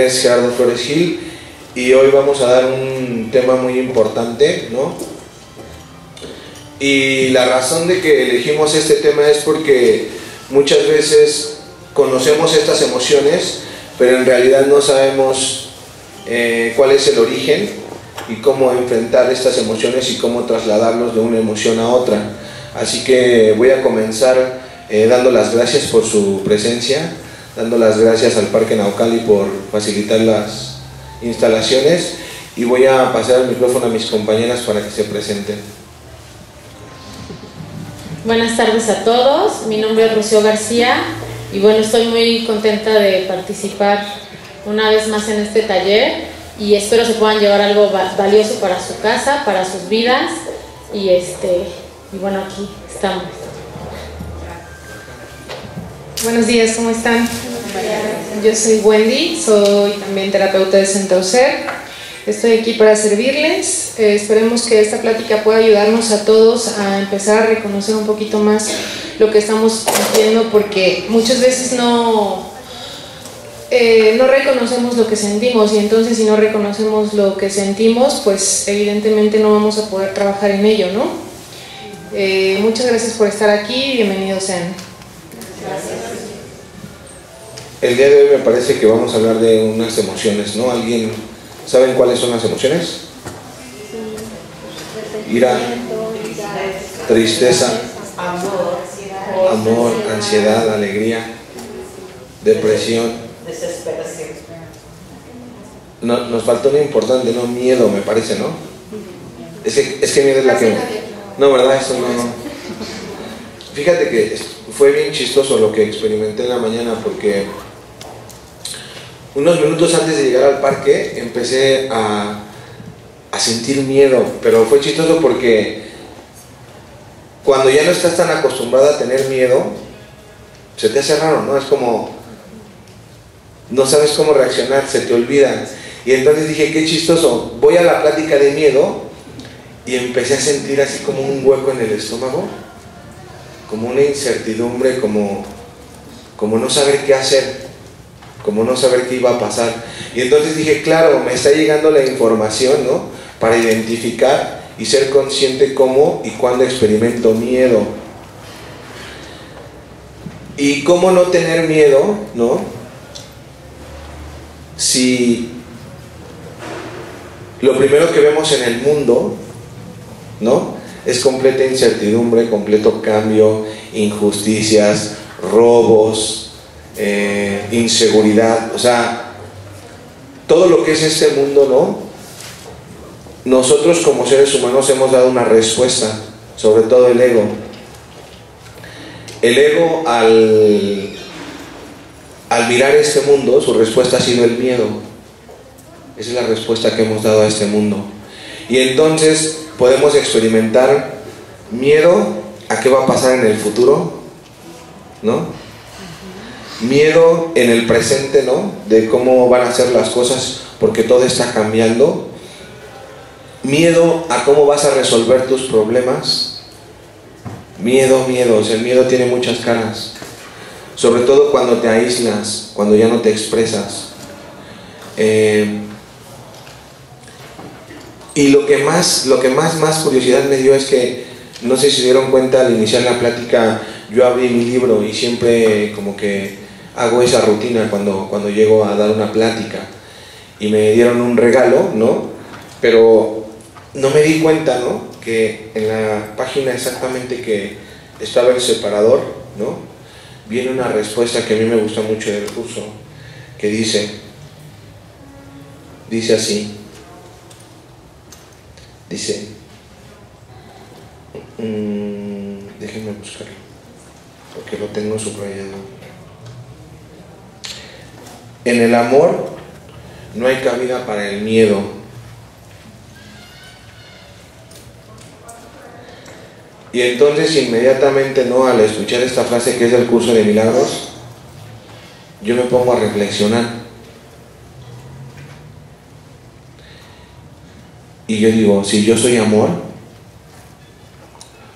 es Gerardo Flores Gil y hoy vamos a dar un tema muy importante, ¿no? Y la razón de que elegimos este tema es porque muchas veces conocemos estas emociones, pero en realidad no sabemos cuál es el origen y cómo enfrentar estas emociones y cómo trasladarlos de una emoción a otra. Así que voy a comenzar dando las gracias por su presencia, dando las gracias al Parque Naucali por facilitar las instalaciones, y voy a pasar el micrófono a mis compañeras para que se presenten. Buenas tardes a todos, mi nombre es Rocío García y bueno, estoy muy contenta de participar una vez más en este taller y espero se puedan llevar algo valioso para su casa, para sus vidas y bueno, aquí estamos. Buenos días, ¿cómo están? Yo soy Wendy, soy también terapeuta de Centro Ser. Estoy aquí para servirles. Esperemos que esta plática pueda ayudarnos a todos a empezar a reconocer un poquito más lo que estamos sintiendo, porque muchas veces no reconocemos lo que sentimos, y entonces si no reconocemos lo que sentimos, pues evidentemente no vamos a poder trabajar en ello, ¿no? Muchas gracias por estar aquí, bienvenidos sean. Gracias. El día de hoy me parece que vamos a hablar de unas emociones, ¿no? ¿Alguien saben cuáles son las emociones? Ira, tristeza, amor, ansiedad, alegría, depresión, desesperación. Nos faltó lo importante, ¿no? Miedo, me parece, ¿no? Es que miedo es la que... No, ¿verdad? Eso no. Fíjate que fue bien chistoso lo que experimenté en la mañana, porque unos minutos antes de llegar al parque empecé a sentir miedo, pero fue chistoso porque cuando ya no estás tan acostumbrada a tener miedo, se te hace raro, ¿no? Es como, no sabes cómo reaccionar, se te olvida. Y entonces dije, qué chistoso, voy a la plática de miedo y empecé a sentir así como un hueco en el estómago, como una incertidumbre, como no saber qué hacer, como no saber qué iba a pasar. Y entonces dije, claro, me está llegando la información, ¿no? Para identificar y ser consciente cómo y cuándo experimento miedo. Y cómo no tener miedo, ¿no? Si lo primero que vemos en el mundo, ¿no? Es completa incertidumbre, completo cambio, injusticias, robos, inseguridad, o sea, todo lo que es este mundo, ¿no? Nosotros como seres humanos hemos dado una respuesta, sobre todo el ego. El ego al mirar este mundo, su respuesta ha sido el miedo. Esa es la respuesta que hemos dado a este mundo. Y entonces podemos experimentar miedo a qué va a pasar en el futuro, ¿no? Miedo en el presente, ¿no? De cómo van a ser las cosas porque todo está cambiando. Miedo a cómo vas a resolver tus problemas. Miedo, o sea, el miedo tiene muchas caras. Sobre todo cuando te aíslas, cuando ya no te expresas. Y lo que más curiosidad me dio es que, no sé si se dieron cuenta al iniciar la plática, yo abrí mi libro y siempre como que hago esa rutina cuando llego a dar una plática, y me dieron un regalo, ¿no? Pero no me di cuenta, ¿no? Que en la página exactamente que estaba el separador, ¿no? Viene una respuesta que a mí me gusta mucho del curso, que dice así, déjenme buscarlo, porque lo tengo subrayado. En el amor no hay cabida para el miedo. Y entonces inmediatamente, ¿no? Al escuchar esta frase que es del curso de milagros, yo me pongo a reflexionar. Y yo digo, si yo soy amor,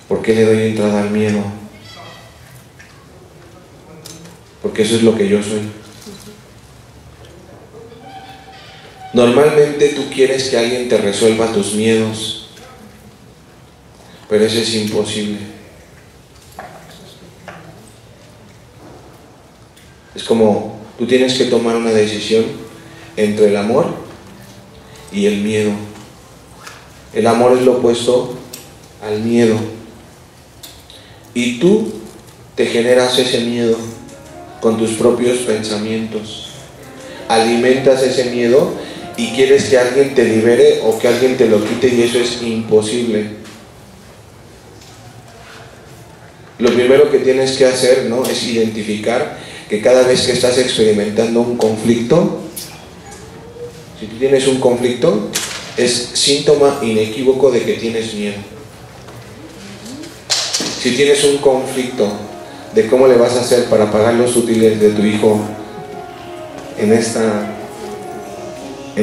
¿por qué le doy entrada al miedo? Porque eso es lo que yo soy. Normalmente tú quieres que alguien te resuelva tus miedos, pero eso es imposible. Es como tú tienes que tomar una decisión entre el amor y el miedo. El amor es lo opuesto al miedo. Y tú te generas ese miedo con tus propios pensamientos. Alimentas ese miedo y quieres que alguien te libere o que alguien te lo quite, y eso es imposible. Lo primero que tienes que hacer, ¿no?, es identificar que cada vez que estás experimentando un conflicto, si tú tienes un conflicto, es síntoma inequívoco de que tienes miedo. Si tienes un conflicto de cómo le vas a hacer para pagar los útiles de tu hijo en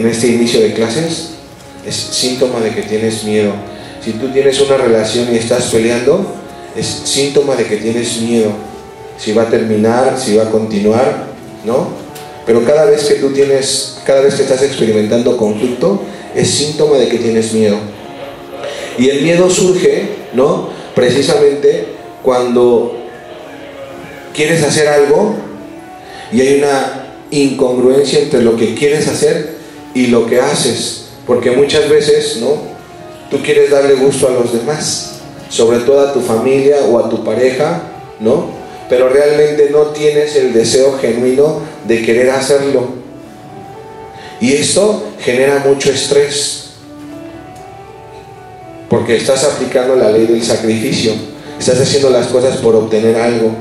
este inicio de clases, es síntoma de que tienes miedo. Si tú tienes una relación y estás peleando, es síntoma de que tienes miedo. Si va a terminar, si va a continuar, ¿no? Pero cada vez que estás experimentando conflicto, es síntoma de que tienes miedo. Y el miedo surge, ¿no?, precisamente cuando quieres hacer algo y hay una incongruencia entre lo que quieres hacer y lo que haces, porque muchas veces, ¿no?, tú quieres darle gusto a los demás, sobre todo a tu familia o a tu pareja, ¿no?, pero realmente no tienes el deseo genuino de querer hacerlo, y esto genera mucho estrés, porque estás aplicando la ley del sacrificio, estás haciendo las cosas por obtener algo.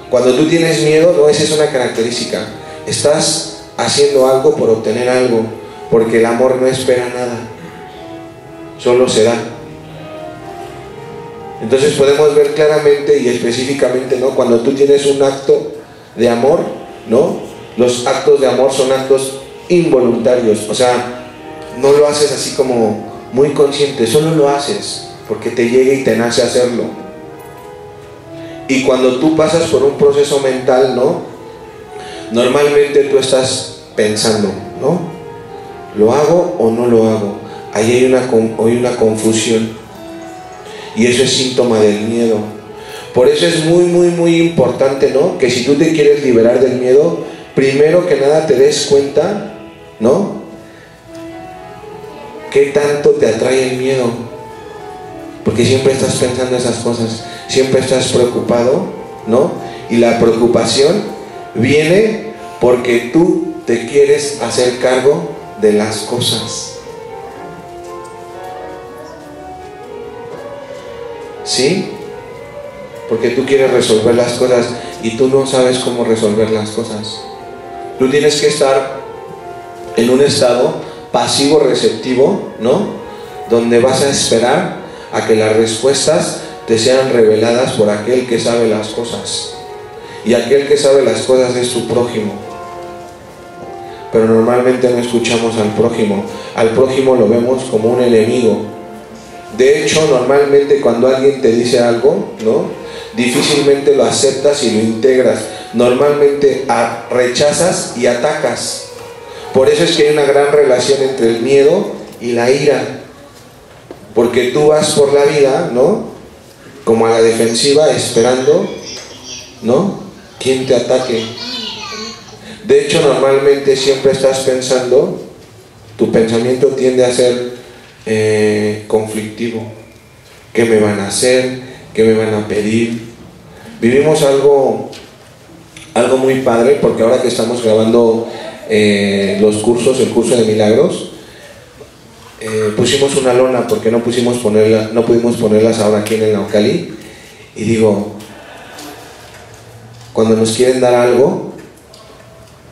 Cuando tú tienes miedo, no, esa es una característica, estás haciendo algo por obtener algo, porque el amor no espera nada, solo se da. Entonces podemos ver claramente y específicamente, ¿no?, cuando tú tienes un acto de amor, ¿no?, los actos de amor son actos involuntarios, o sea, no lo haces así como muy consciente, solo lo haces porque te llega y te nace hacerlo. Y cuando tú pasas por un proceso mental, ¿no?, normalmente tú estás pensando, ¿no?, ¿lo hago o no lo hago? Ahí hay una confusión, y eso es síntoma del miedo. Por eso es muy, muy, muy importante, ¿no?, que si tú te quieres liberar del miedo, primero que nada te des cuenta, ¿no?, qué tanto te atrae el miedo, porque siempre estás pensando esas cosas, siempre estás preocupado, ¿no? Y la preocupación viene porque tú te quieres hacer cargo de las cosas, ¿sí? Porque tú quieres resolver las cosas y tú no sabes cómo resolver las cosas. Tú tienes que estar en un estado pasivo receptivo, ¿no?, donde vas a esperar a que las respuestas te sean reveladas por aquel que sabe las cosas, y aquel que sabe las cosas es tu prójimo. Pero normalmente no escuchamos al prójimo lo vemos como un enemigo. De hecho, normalmente cuando alguien te dice algo, ¿no?, difícilmente lo aceptas y lo integras, normalmente rechazas y atacas. Por eso es que hay una gran relación entre el miedo y la ira, porque tú vas por la vida, ¿no?, como a la defensiva, esperando, ¿no?, quien te ataque. De hecho, normalmente siempre estás pensando, tu pensamiento tiende a ser conflictivo. ¿Qué me van a hacer? ¿Qué me van a pedir? Vivimos algo muy padre, porque ahora que estamos grabando el curso de milagros, pusimos una lona porque no pudimos ponerlas ahora aquí en el Naucali, y digo, cuando nos quieren dar algo,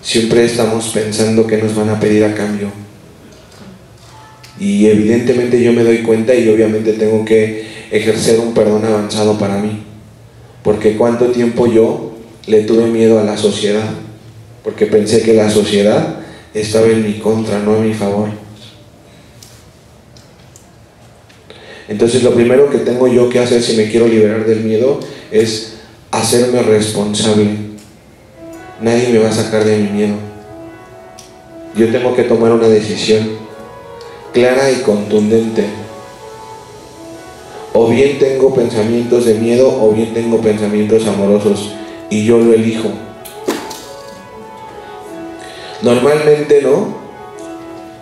siempre estamos pensando qué nos van a pedir a cambio, y evidentemente yo me doy cuenta y obviamente tengo que ejercer un perdón avanzado para mí, porque cuánto tiempo yo le tuve miedo a la sociedad, porque pensé que la sociedad estaba en mi contra, no a mi favor. Entonces lo primero que tengo yo que hacer si me quiero liberar del miedo es hacerme responsable. Nadie me va a sacar de mi miedo. yo tengo que tomar una decisión clara y contundente. O bien tengo pensamientos de miedo o bien tengo pensamientos amorosos, y yo lo elijo. Normalmente no.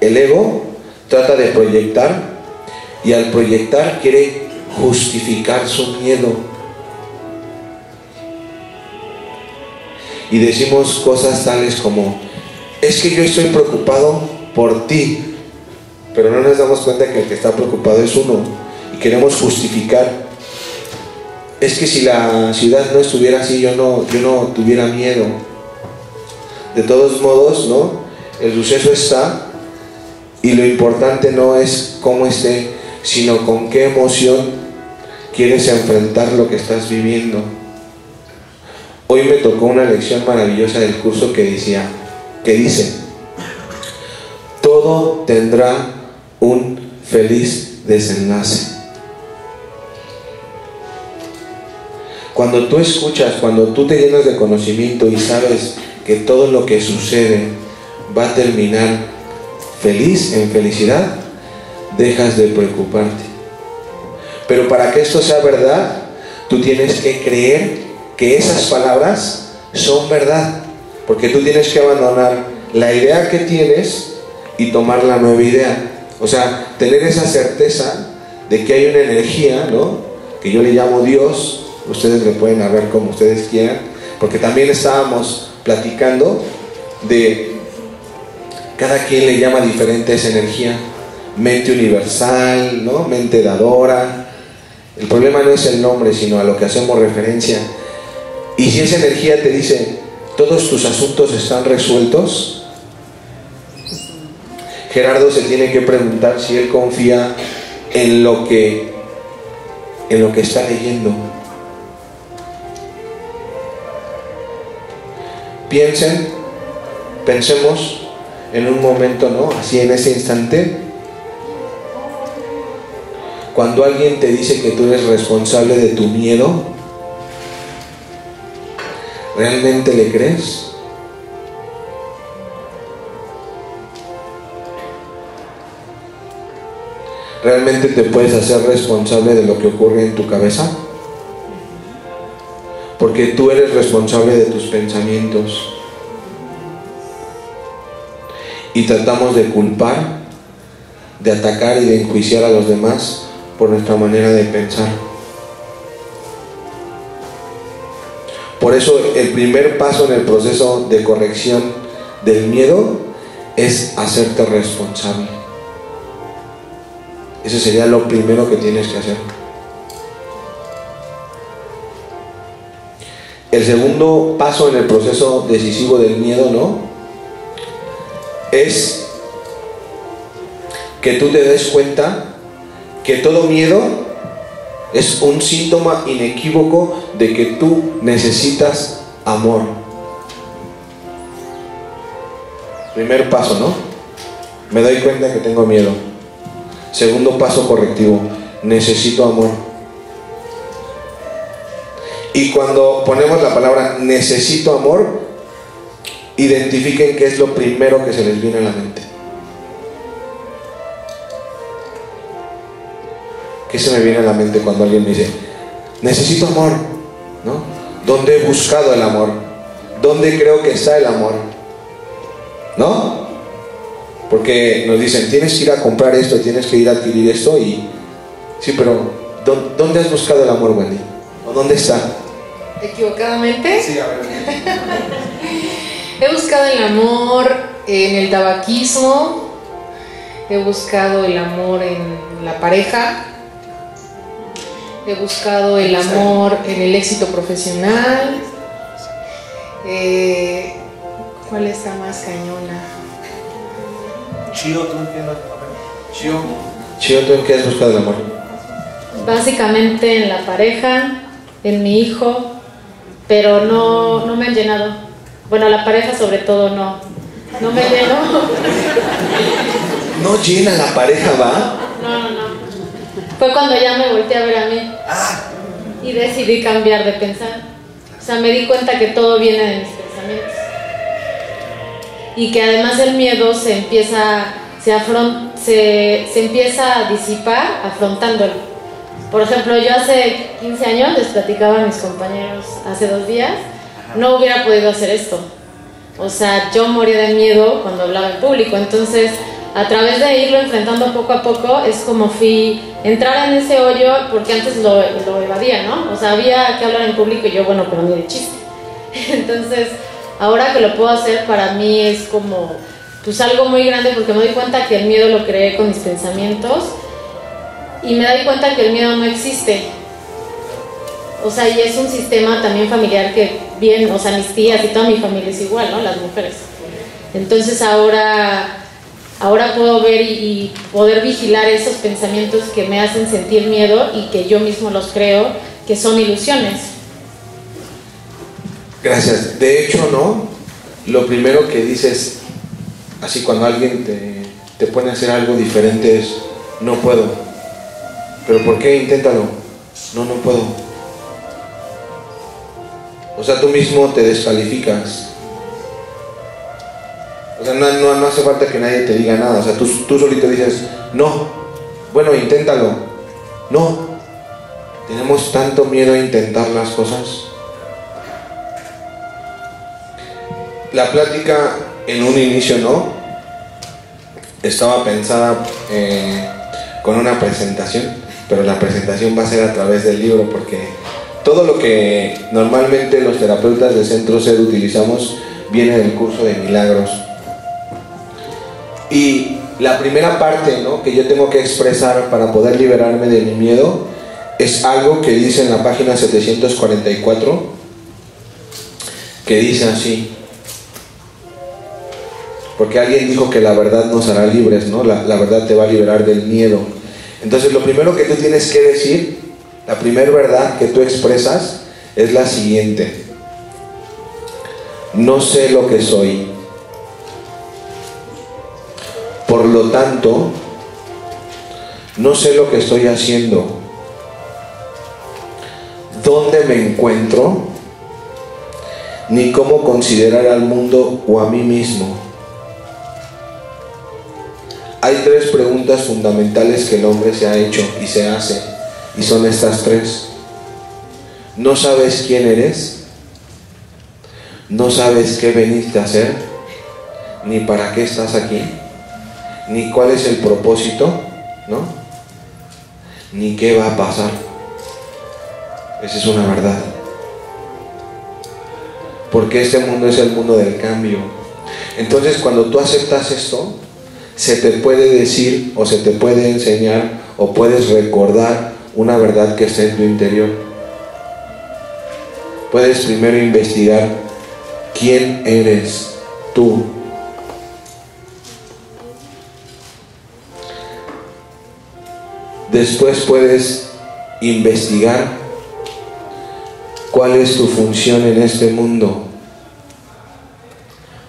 El ego trata de proyectar, y al proyectar quiere justificar su miedo. Y decimos cosas tales como: es que yo estoy preocupado por ti, pero no nos damos cuenta que el que está preocupado es uno, y queremos justificar. Es que si la ciudad no estuviera así, yo no tuviera miedo. De todos modos, ¿no? El suceso está, y lo importante no es cómo esté, sino con qué emoción quieres enfrentar lo que estás viviendo. Hoy me tocó una lección maravillosa del curso que dice: todo tendrá un feliz desenlace. Cuando tú escuchas, cuando tú te llenas de conocimiento y sabes que todo lo que sucede va a terminar feliz, en felicidad, dejas de preocuparte. Pero para que esto sea verdad, tú tienes que creer que esas palabras son verdad, porque tú tienes que abandonar la idea que tienes y tomar la nueva idea. O sea, tener esa certeza de que hay una energía, ¿no?, que yo le llamo Dios. Ustedes le pueden hablar como ustedes quieran, porque también estábamos platicando de cada quien le llama diferente esa energía. Mente universal, ¿no?, mente dadora. El problema no es el nombre, sino a lo que hacemos referencia. Y si esa energía te dice: todos tus asuntos están resueltos, Gerardo se tiene que preguntar si él confía en lo que está leyendo. Pensemos en un momento, ¿no?, así en ese instante, cuando alguien te dice que tú eres responsable de tu miedo, ¿realmente le crees? ¿Realmente te puedes hacer responsable de lo que ocurre en tu cabeza? Porque tú eres responsable de tus pensamientos. Y tratamos de culpar, de atacar y de enjuiciar a los demás por nuestra manera de pensar. Por eso el primer paso en el proceso de corrección del miedo es hacerte responsable. Eso sería lo primero que tienes que hacer. El segundo paso en el proceso decisivo del miedo, ¿no?, es que tú te des cuenta que todo miedo es un síntoma inequívoco de que tú necesitas amor. Primer paso, ¿no? Me doy cuenta que tengo miedo. Segundo paso correctivo: necesito amor. Y cuando ponemos la palabra necesito amor, identifiquen qué es lo primero que se les viene a la mente. ¿Qué se me viene a la mente cuando alguien me dice necesito amor? ¿No? ¿Dónde he buscado el amor? ¿Dónde creo que está el amor? ¿No? Porque nos dicen: tienes que ir a comprar esto, tienes que ir a adquirir esto. Y sí, pero ¿dónde has buscado el amor, Wendy? ¿O dónde está? ¿Equivocadamente? Sí, a ver. He buscado el amor en el tabaquismo, he buscado el amor en la pareja, he buscado el amor en el éxito profesional. ¿Cuál está más cañona? Chío, ¿tú entiendes? Chío, ¿tú en qué has buscado el amor? Básicamente en la pareja, en mi hijo, pero no me han llenado. Bueno, la pareja sobre todo no me llenó. ¿No llena la pareja, va? No. Fue cuando ya me volteé a ver a mí y decidí cambiar de pensar. O sea, me di cuenta que todo viene de mis pensamientos. y que además el miedo se empieza a disipar afrontándolo. Por ejemplo, yo hace 15 años, les platicaba a mis compañeros hace 2 días, no hubiera podido hacer esto. O sea, yo moría de miedo cuando hablaba en público. Entonces, a través de irlo enfrentando poco a poco, es como fui entrar en ese hoyo, porque antes lo evadía, ¿no? O sea, había que hablar en público y yo, bueno, pero ni de chiste. Entonces, ahora que lo puedo hacer, para mí es como, pues algo muy grande, porque me doy cuenta que el miedo lo creé con mis pensamientos y me doy cuenta que el miedo no existe. O sea, y es un sistema también familiar que bien, o sea, mis tías y toda mi familia es igual, ¿no? Las mujeres. Entonces ahora puedo ver y poder vigilar esos pensamientos que me hacen sentir miedo y que yo mismo los creo que son ilusiones. Gracias. De hecho, ¿no? Lo primero que dices, así cuando alguien te pone a hacer algo diferente, es: no puedo. ¿Pero por qué? Inténtalo. No puedo. O sea, tú mismo te descalificas. O sea, no hace falta que nadie te diga nada. O sea, tú solito dices: no. Bueno, inténtalo. No. Tenemos tanto miedo a intentar las cosas. La plática en un inicio, ¿no? Estaba pensada con una presentación, pero la presentación va a ser a través del libro, porque todo lo que normalmente los terapeutas de Centro Ser utilizamos viene del curso de milagros. Y la primera parte, ¿no?, que yo tengo que expresar para poder liberarme de mi miedo es algo que dice en la página 744, que dice así: porque alguien dijo que la verdad nos hará libres, ¿no? La verdad te va a liberar del miedo. Entonces, lo primero que tú tienes que decir, la primera verdad que tú expresas, es la siguiente: no sé lo que soy. Por lo tanto, no sé lo que estoy haciendo, dónde me encuentro, ni cómo considerar al mundo o a mí mismo. Hay 3 preguntas fundamentales que el hombre se ha hecho y se hace, y son estas 3. No sabes quién eres, no sabes qué veniste a hacer, ni para qué estás aquí, ni cuál es el propósito, ¿no? Ni qué va a pasar. Esa es una verdad. Porque este mundo es el mundo del cambio. Entonces, cuando tú aceptas esto, se te puede decir o se te puede enseñar o puedes recordar una verdad que está en tu interior. Puedes primero investigar quién eres tú. Después puedes investigar cuál es tu función en este mundo.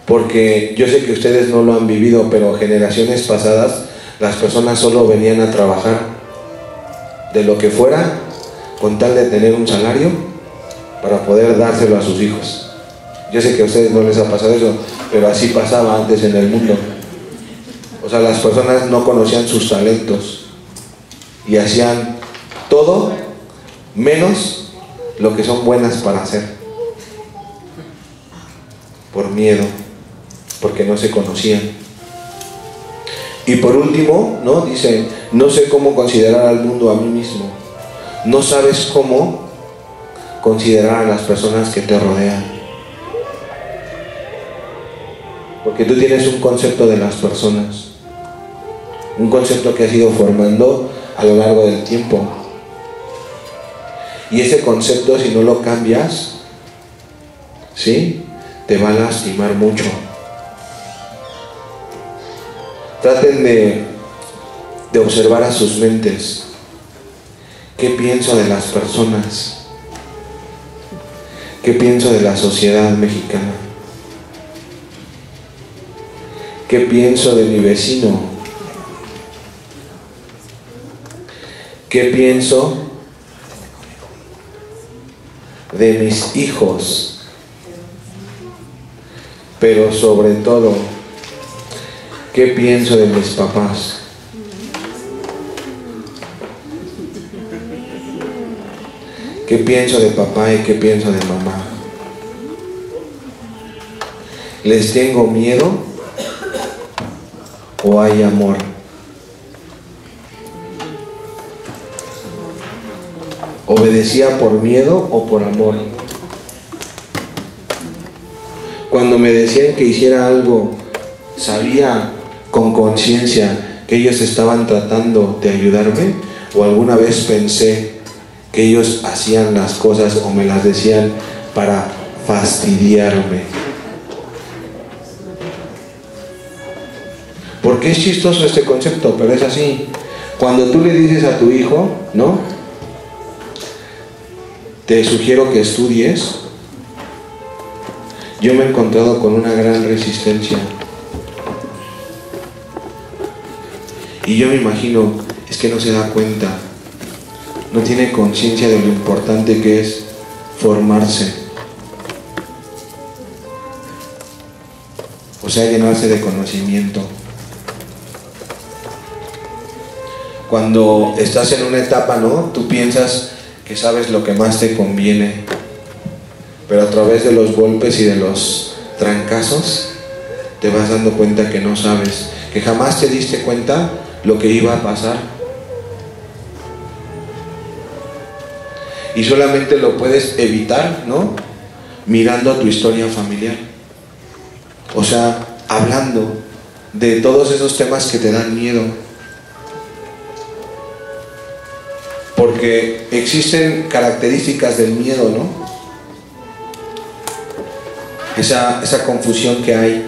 Porque yo sé que ustedes no lo han vivido, pero generaciones pasadas las personas solo venían a trabajar de lo que fuera con tal de tener un salario para poder dárselo a sus hijos. Yo sé que a ustedes no les ha pasado eso, pero así pasaba antes en el mundo. O sea, las personas no conocían sus talentos y hacían todo menos lo que son buenas para hacer, por miedo, porque no se conocían. Y por último, ¿no?, dice: no sé cómo considerar al mundo a mí mismo. No sabes cómo considerar a las personas que te rodean, porque tú tienes un concepto de las personas, un concepto que has ido formando a lo largo del tiempo, y ese concepto, si no lo cambias, ¿sí?, te va a lastimar mucho. Traten de observar a sus mentes. ¿Qué pienso de las personas? ¿Qué pienso de la sociedad mexicana? ¿Qué pienso de mi vecino? ¿Qué pienso de mis hijos? Pero sobre todo, ¿qué pienso de mis papás? ¿Qué pienso de papá y qué pienso de mamá? ¿Les tengo miedo o hay amor? ¿Obedecía por miedo o por amor? Cuando me decían que hiciera algo, ¿sabía con conciencia que ellos estaban tratando de ayudarme? ¿O alguna vez pensé que ellos hacían las cosas o me las decían para fastidiarme? Porque es chistoso este concepto, pero es así. Cuando tú le dices a tu hijo, ¿no? Te sugiero que estudies. Yo me he encontrado con una gran resistencia. Y yo me imagino, es que no se da cuenta, no tiene conciencia de lo importante que es formarse. O sea, llenarse de conocimiento. Cuando estás en una etapa, ¿no? Tú piensas que sabes lo que más te conviene, pero a través de los golpes y de los trancazos te vas dando cuenta que no sabes, que jamás te diste cuenta lo que iba a pasar. Y solamente lo puedes evitar, ¿no? Mirando tu historia familiar. O sea, hablando de todos esos temas que te dan miedo. Porque existen características del miedo, ¿no? Esa confusión que hay.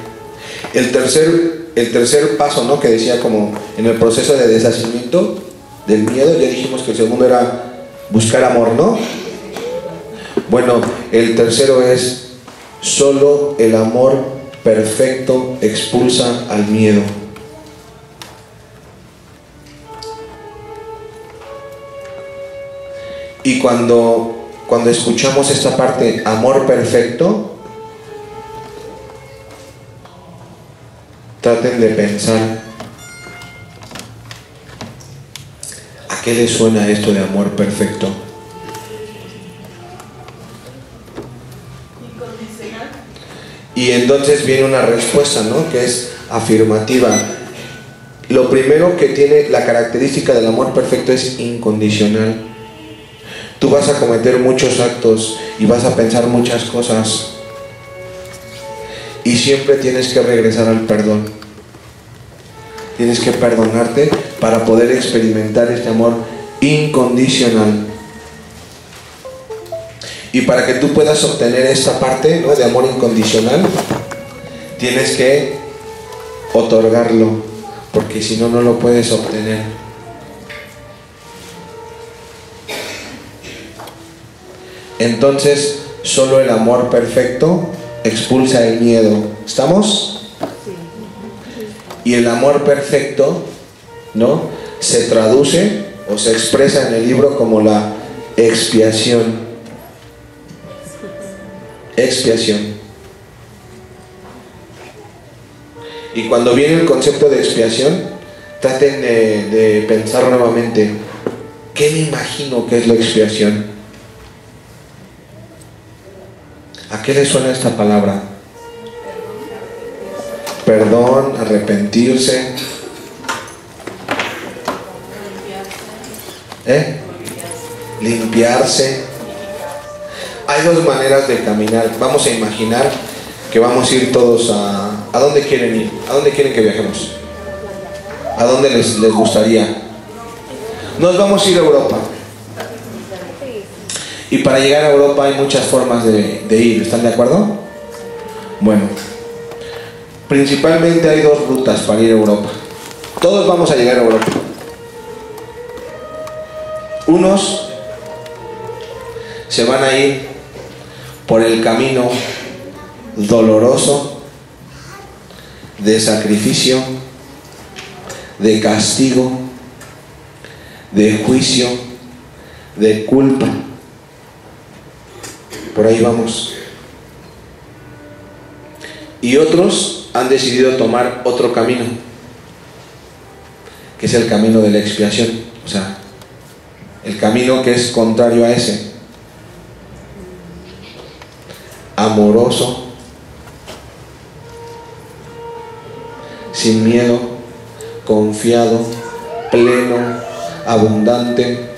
El tercer paso, ¿no? Que decía como en el proceso de deshacimiento del miedo, ya dijimos que el segundo era buscar amor, ¿no? Bueno, el tercero es solo el amor perfecto expulsa al miedo. Y cuando escuchamos esta parte, amor perfecto, traten de pensar, ¿a qué les suena esto de amor perfecto? Incondicional. Y entonces viene una respuesta, ¿no? Que es afirmativa. Lo primero que tiene la característica del amor perfecto es incondicional. Tú vas a cometer muchos actos y vas a pensar muchas cosas. Y siempre tienes que regresar al perdón. Tienes que perdonarte para poder experimentar este amor incondicional. Y para que tú puedas obtener esta parte, ¿no? De amor incondicional, tienes que otorgarlo, porque si no, no lo puedes obtener. Entonces, solo el amor perfecto expulsa el miedo. ¿Estamos? Y el amor perfecto, ¿no? Se traduce o se expresa en el libro como la expiación. Expiación. Y cuando viene el concepto de expiación, traten de pensar nuevamente, ¿qué me imagino que es la expiación? ¿A qué le suena esta palabra? Perdón, arrepentirse. Limpiarse. Hay dos maneras de caminar. Vamos a imaginar que vamos a ir todos ¿a dónde quieren ir? ¿A dónde quieren que viajemos? ¿A dónde les gustaría? Nos vamos a ir a Europa. Y para llegar a Europa hay muchas formas de ir, ¿están de acuerdo? Bueno, principalmente hay dos rutas para ir a Europa. Todos vamos a llegar a Europa. Unos se van a ir por el camino doloroso, de sacrificio, de castigo, de juicio, de culpa. Por ahí vamos. Y otros han decidido tomar otro camino, que es el camino de la expiación, o sea, el camino que es contrario a ese. Amoroso, sin miedo, confiado, pleno, abundante.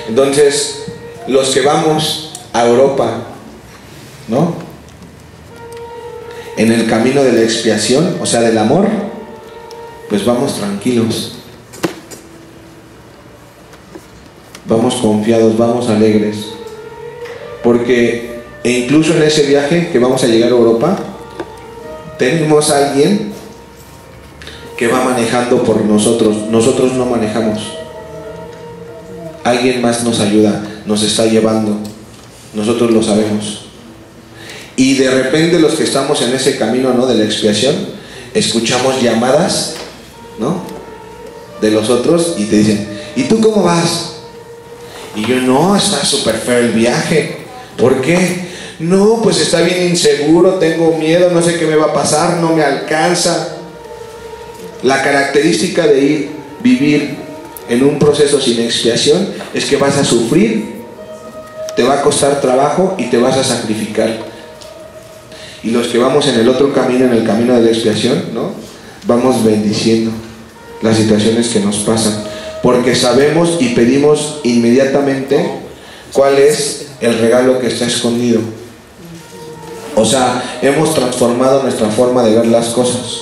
Entonces, los que vamos a Europa, ¿no?, en el camino de la expiación, o sea, del amor, pues vamos tranquilos, vamos confiados, vamos alegres, porque incluso en ese viaje que vamos a llegar a Europa, tenemos a alguien que va manejando por nosotros. Nosotros no manejamos, alguien más nos ayuda, nos está llevando, nosotros lo sabemos. Y de repente los que estamos en ese camino, ¿no?, de la expiación, escuchamos llamadas, ¿no?, de los otros, y te dicen: ¿y tú cómo vas? Y yo: no, está súper feo el viaje. ¿Por qué? No, pues está bien inseguro, tengo miedo, no sé qué me va a pasar, no me alcanza. La característica de vivir en un proceso sin expiación es que vas a sufrir, te va a costar trabajo y te vas a sacrificar. Y los que vamos en el otro camino, en el camino de la expiación, ¿no?, vamos bendiciendo las situaciones que nos pasan, porque sabemos y pedimos inmediatamente cuál es el regalo que está escondido. O sea, hemos transformado nuestra forma de ver las cosas.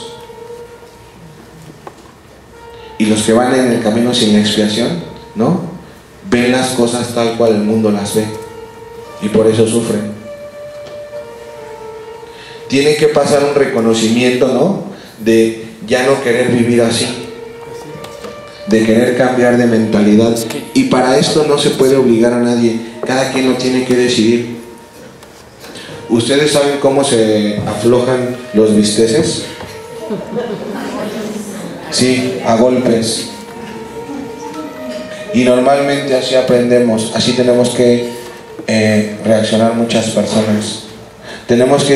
Y los que van en el camino sin la expiación, ¿no?, ven las cosas tal cual el mundo las ve, y por eso sufren. Tiene que pasar un reconocimiento, ¿no?, de ya no querer vivir así, de querer cambiar de mentalidad. Y para esto no se puede obligar a nadie, cada quien lo tiene que decidir. ¿Ustedes saben cómo se aflojan los bisteces? Sí, a golpes. Y normalmente así aprendemos, así tenemos que reaccionar muchas personas. Tenemos que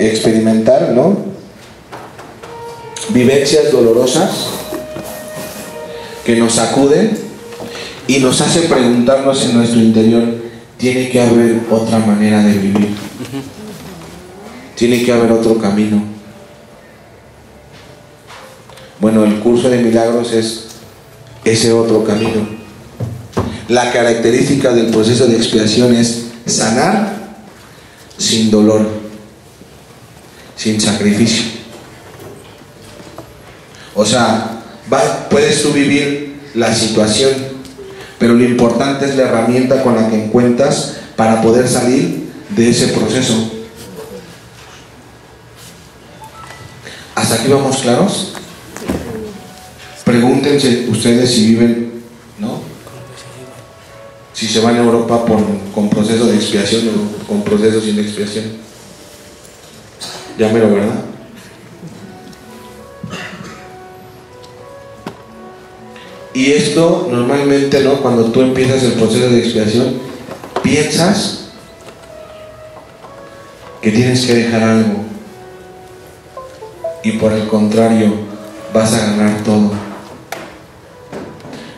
experimentar, ¿no?, vivencias dolorosas que nos sacuden y nos hace preguntarnos en nuestro interior: tiene que haber otra manera de vivir, tiene que haber otro camino. Bueno, el curso de milagros es ese otro camino. La característica del proceso de expiación es sanar sin dolor, sin sacrificio. O sea, puedes tú vivir la situación, pero lo importante es la herramienta con la que encuentras para poder salir de ese proceso. ¿Hasta aquí vamos claros? Pregúntense ustedes si viven, ¿no?, si se van a Europa con proceso de expiación o con proceso sin expiación. Ya mero, ¿verdad? Y esto normalmente, ¿no?, cuando tú empiezas el proceso de expiación, piensas que tienes que dejar algo, y por el contrario vas a ganar todo.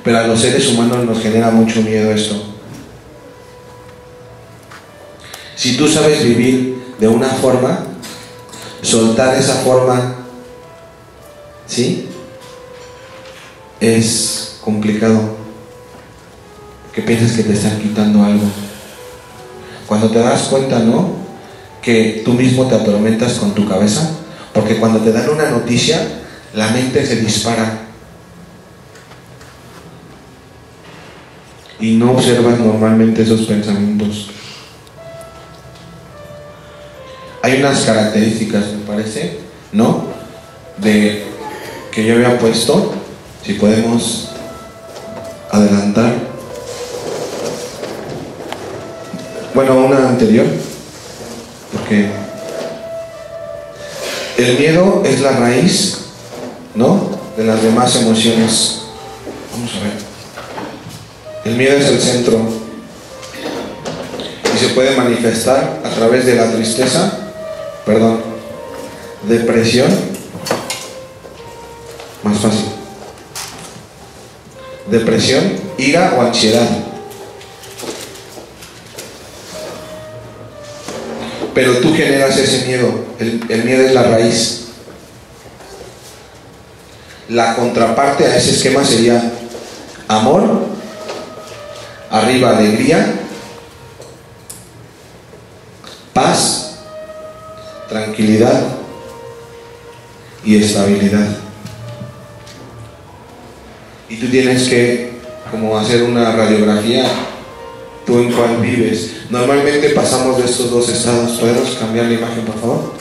Pero a los seres humanos nos genera mucho miedo esto. Si tú sabes vivir de una forma, soltar esa forma, ¿sí?, es complicado, que piensas que te están quitando algo. Cuando te das cuenta, ¿no?, que tú mismo te atormentas con tu cabeza, porque cuando te dan una noticia, la mente se dispara y no observas normalmente esos pensamientos. Hay unas características, me parece, ¿no?, de que yo había puesto, si podemos adelantar, bueno, una anterior, porque el miedo es la raíz, ¿no?, de las demás emociones. Vamos a ver. El miedo es el centro y se puede manifestar a través de la tristeza, depresión, más fácil, depresión, ira o ansiedad. Pero tú generas ese miedo. El miedo es la raíz. La contraparte a ese esquema sería amor, arriba alegría, paz, tranquilidad y estabilidad. Y tú tienes que como hacer una radiografía, tú en cuál vives. Normalmente pasamos de estos dos estados. ¿Podemos cambiar la imagen, por favor?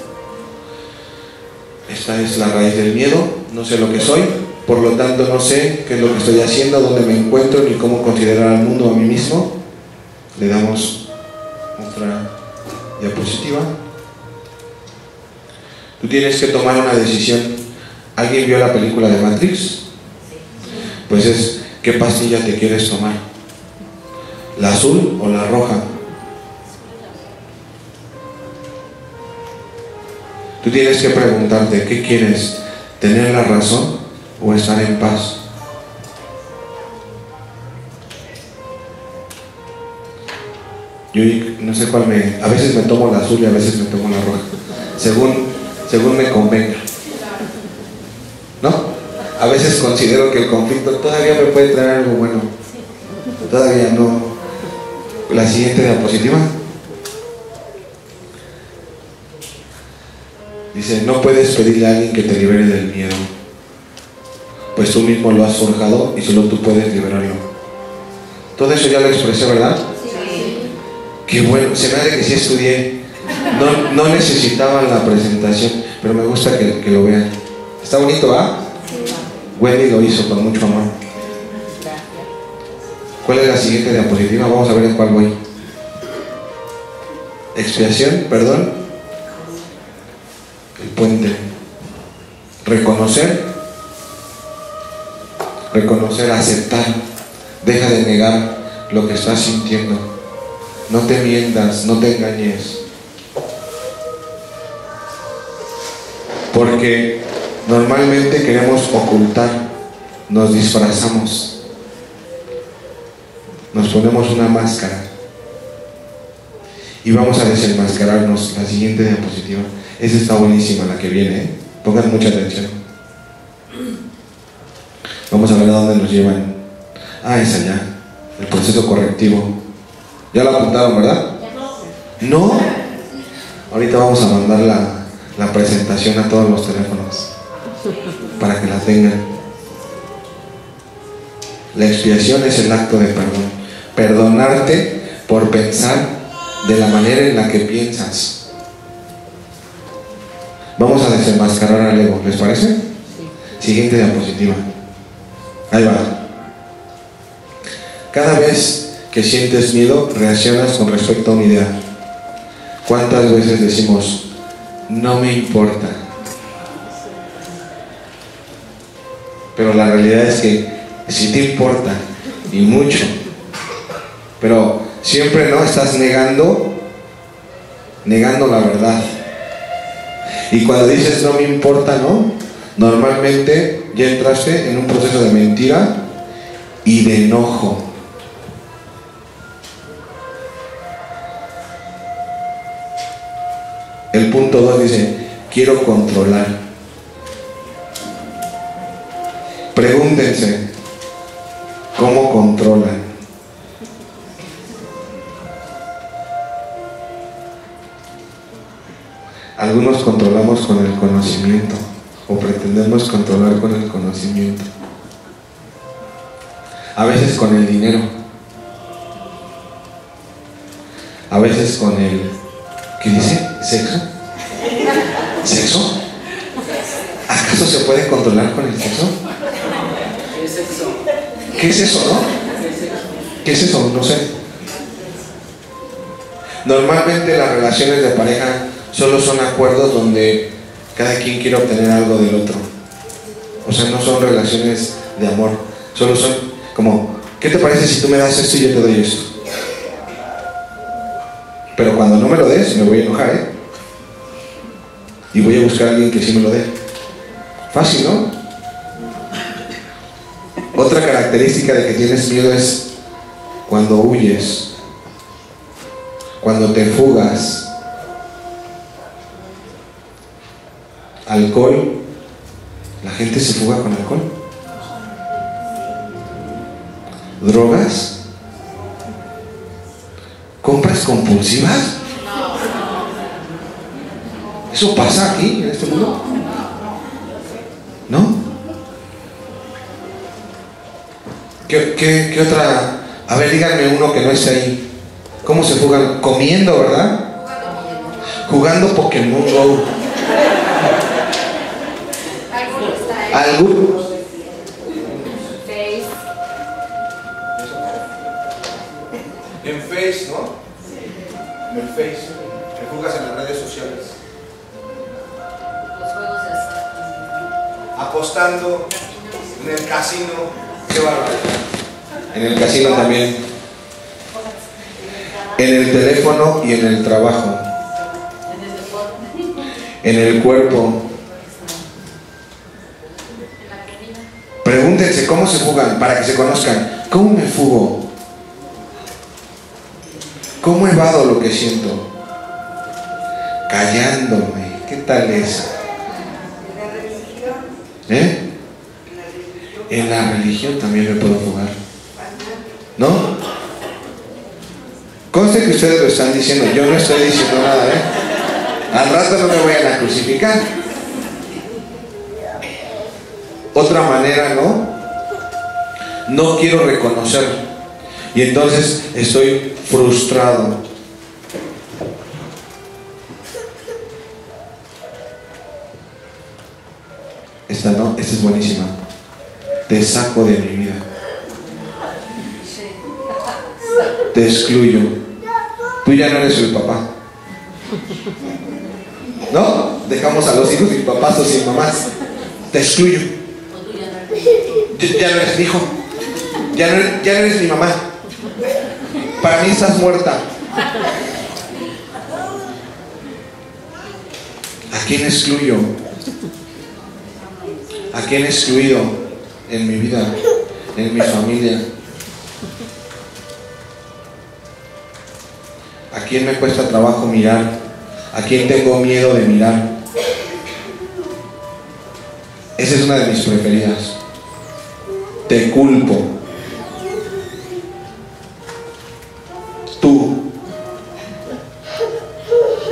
Esta es la raíz del miedo. No sé lo que soy, por lo tanto no sé qué es lo que estoy haciendo, dónde me encuentro, ni cómo considerar al mundo, a mí mismo. Le damos otra diapositiva. Tú tienes que tomar una decisión. ¿Alguien vio la película de Matrix? Pues es, ¿qué pastilla te quieres tomar? ¿La azul o la roja? Tú tienes que preguntarte, ¿qué quieres? ¿Tener la razón o estar en paz? Yo no sé cuál a veces me tomo la azul y a veces me tomo la roja, según me convenga, ¿no? A veces considero que el conflicto todavía me puede traer algo bueno. Todavía no. La siguiente diapositiva. Dice, no puedes pedirle a alguien que te libere del miedo, pues tú mismo lo has forjado y solo tú puedes liberarlo. Todo eso ya lo expresé, ¿verdad? Sí. Qué bueno, se me hace que sí estudié. No necesitaba la presentación, pero me gusta que lo vean. Está bonito, ¿ah? Wendy lo hizo con mucho amor. ¿Cuál es la siguiente diapositiva? Vamos a ver en cuál voy. Expiación, perdón. El puente. Reconocer, aceptar. Deja de negar lo que estás sintiendo. No te mientas, no te engañes. Porque normalmente queremos ocultar, nos disfrazamos, nos ponemos una máscara y vamos a desenmascararnos. La siguiente diapositiva. Esa está buenísima, la que viene, ¿eh? Pongan mucha atención. Vamos a ver a dónde nos llevan. Ah, es allá, el proceso correctivo. ¿Ya lo apuntaron, verdad? ¿No? Ahorita vamos a mandar la presentación a todos los teléfonos para que la tengan. La expiación es el acto de perdón. Perdonarte por pensar de la manera en la que piensas. Vamos a desenmascarar al ego, ¿les parece? Sí. Siguiente diapositiva. Ahí va. Cada vez que sientes miedo, reaccionas con respecto a una idea. ¿Cuántas veces decimos, no me importa? Pero la realidad es que sí te importa, y mucho. Pero siempre no estás negando la verdad. Y cuando dices no me importa, ¿no? Normalmente ya entraste en un proceso de mentira y de enojo. El punto 2 dice, quiero controlar. Pregúntense, ¿cómo controlan? Algunos controlamos con el conocimiento, o pretendemos controlar con el conocimiento. A veces con el dinero. A veces con el... ¿Qué dice? ¿Sexo? ¿Sexo? ¿Acaso se puede controlar con el sexo? ¿Qué es eso, no? ¿Qué es eso? No sé. Normalmente las relaciones de pareja solo son acuerdos donde cada quien quiere obtener algo del otro. O sea, no son relaciones de amor. Solo son como, ¿qué te parece si tú me das esto y yo te doy esto? Pero cuando no me lo des, me voy a enojar, ¿eh? Y voy a buscar a alguien que sí me lo dé. Fácil, ¿no? Otra característica de que tienes miedo es cuando huyes, cuando te fugas. Alcohol, la gente se fuga con alcohol. Drogas, compras compulsivas. ¿Eso pasa aquí, en este mundo? ¿No? ¿Qué otra? A ver, díganme uno que no esté ahí. ¿Cómo se fugan? Comiendo, ¿verdad? Jugando Pokémon Go. ¿Algunos? En Face, ¿no? En el Face. Te fugas en las redes sociales. Los juegos de azar. Apostando en el casino. Qué barbaridad. En el casino también. En el teléfono y en el trabajo. En el cuerpo. Pregúntense cómo se fugan para que se conozcan. ¿Cómo me fugo? ¿Cómo evado lo que siento? Callándome. ¿Qué tal es? ¿Eh? En la religión también me puedo fugar. ¿No? Conste que ustedes lo están diciendo. Yo no estoy diciendo nada, ¿eh? Al rato no me vayan a crucificar. Otra manera, ¿no? No quiero reconocer. Y entonces estoy frustrado. Esta no, esta es buenísima. Te saco de mi vida. Te excluyo. Tú ya no eres el papá. ¿No? Dejamos a los hijos sin papás o sin mamás. Te excluyo. Ya no eres mi hijo. Ya no eres mi mamá. Para mí estás muerta. ¿A quién excluyo? ¿A quién he excluido en mi vida, en mi familia? ¿A quién me cuesta trabajo mirar? ¿A quién tengo miedo de mirar? Esa es una de mis preferidas. Te culpo. Tú.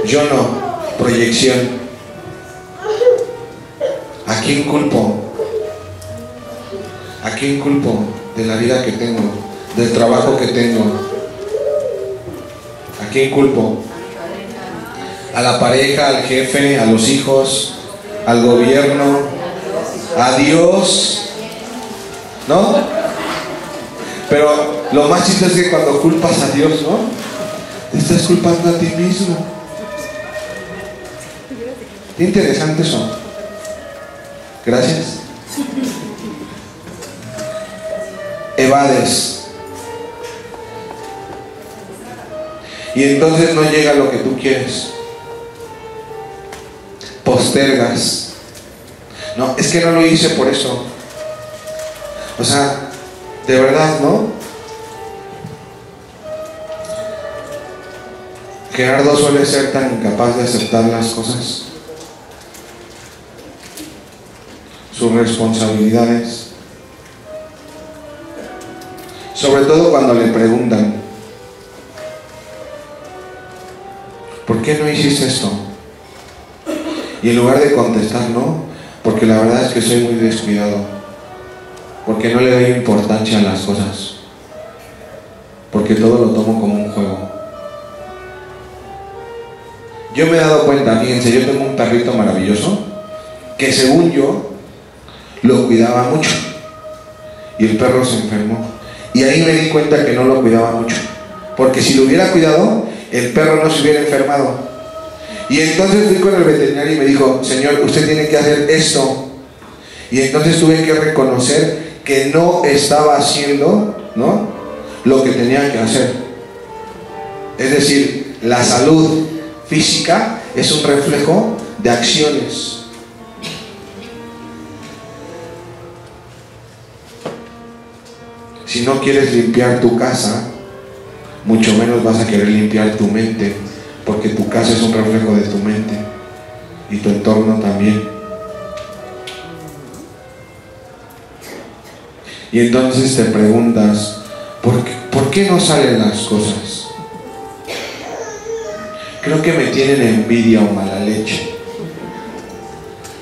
Yo no. Proyección. ¿A quién culpo? ¿A quién culpo de la vida que tengo? Del trabajo que tengo. ¿A quién culpo? A la pareja, al jefe, a los hijos, al gobierno, a Dios. ¿No? Pero lo más chistoso es que cuando culpas a Dios, ¿no? Te estás culpando a ti mismo. Qué interesante eso. Gracias. Evades. Y entonces no llega lo que tú quieres. Postergas. No, es que no lo hice por eso. O sea, de verdad, ¿no? Gerardo suele ser tan incapaz de aceptar las cosas, sus responsabilidades, sobre todo cuando le preguntan, ¿por qué no hiciste esto? Y en lugar de contestar, no, porque la verdad es que soy muy descuidado, porque no le doy importancia a las cosas, porque todo lo tomo como un juego. Yo me he dado cuenta, fíjense, yo tengo un perrito maravilloso que según yo lo cuidaba mucho y el perro se enfermó y ahí me di cuenta que no lo cuidaba mucho, porque si lo hubiera cuidado el perro no se hubiera enfermado. Y entonces fui con el veterinario y me dijo, señor, usted tiene que hacer esto. Y entonces tuve que reconocer que no estaba haciendo, ¿no?, lo que tenía que hacer. Es decir, la salud física es un reflejo de acciones. Si no quieres limpiar tu casa, mucho menos vas a querer limpiar tu mente, porque tu casa es un reflejo de tu mente y tu entorno también. Y entonces te preguntas, ¿por qué no salen las cosas? Creo que me tienen envidia o mala leche.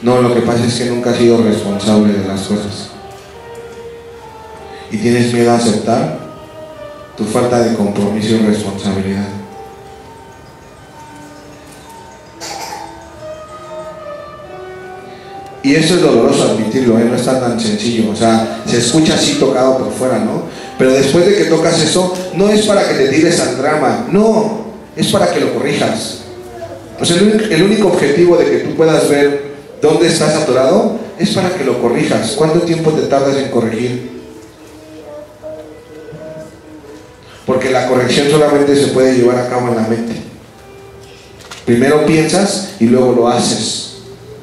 No, lo que pasa es que nunca has sido responsable de las cosas. Y tienes miedo a aceptar tu falta de compromiso y responsabilidad. Y eso es doloroso admitirlo, no está tan sencillo. O sea, se escucha así tocado por fuera, ¿no? Pero después de que tocas eso, no es para que te tires al drama, no, es para que lo corrijas. O sea, el único objetivo de que tú puedas ver dónde estás atorado es para que lo corrijas. ¿Cuánto tiempo te tardas en corregir? Porque la corrección solamente se puede llevar a cabo en la mente. Primero piensas y luego lo haces.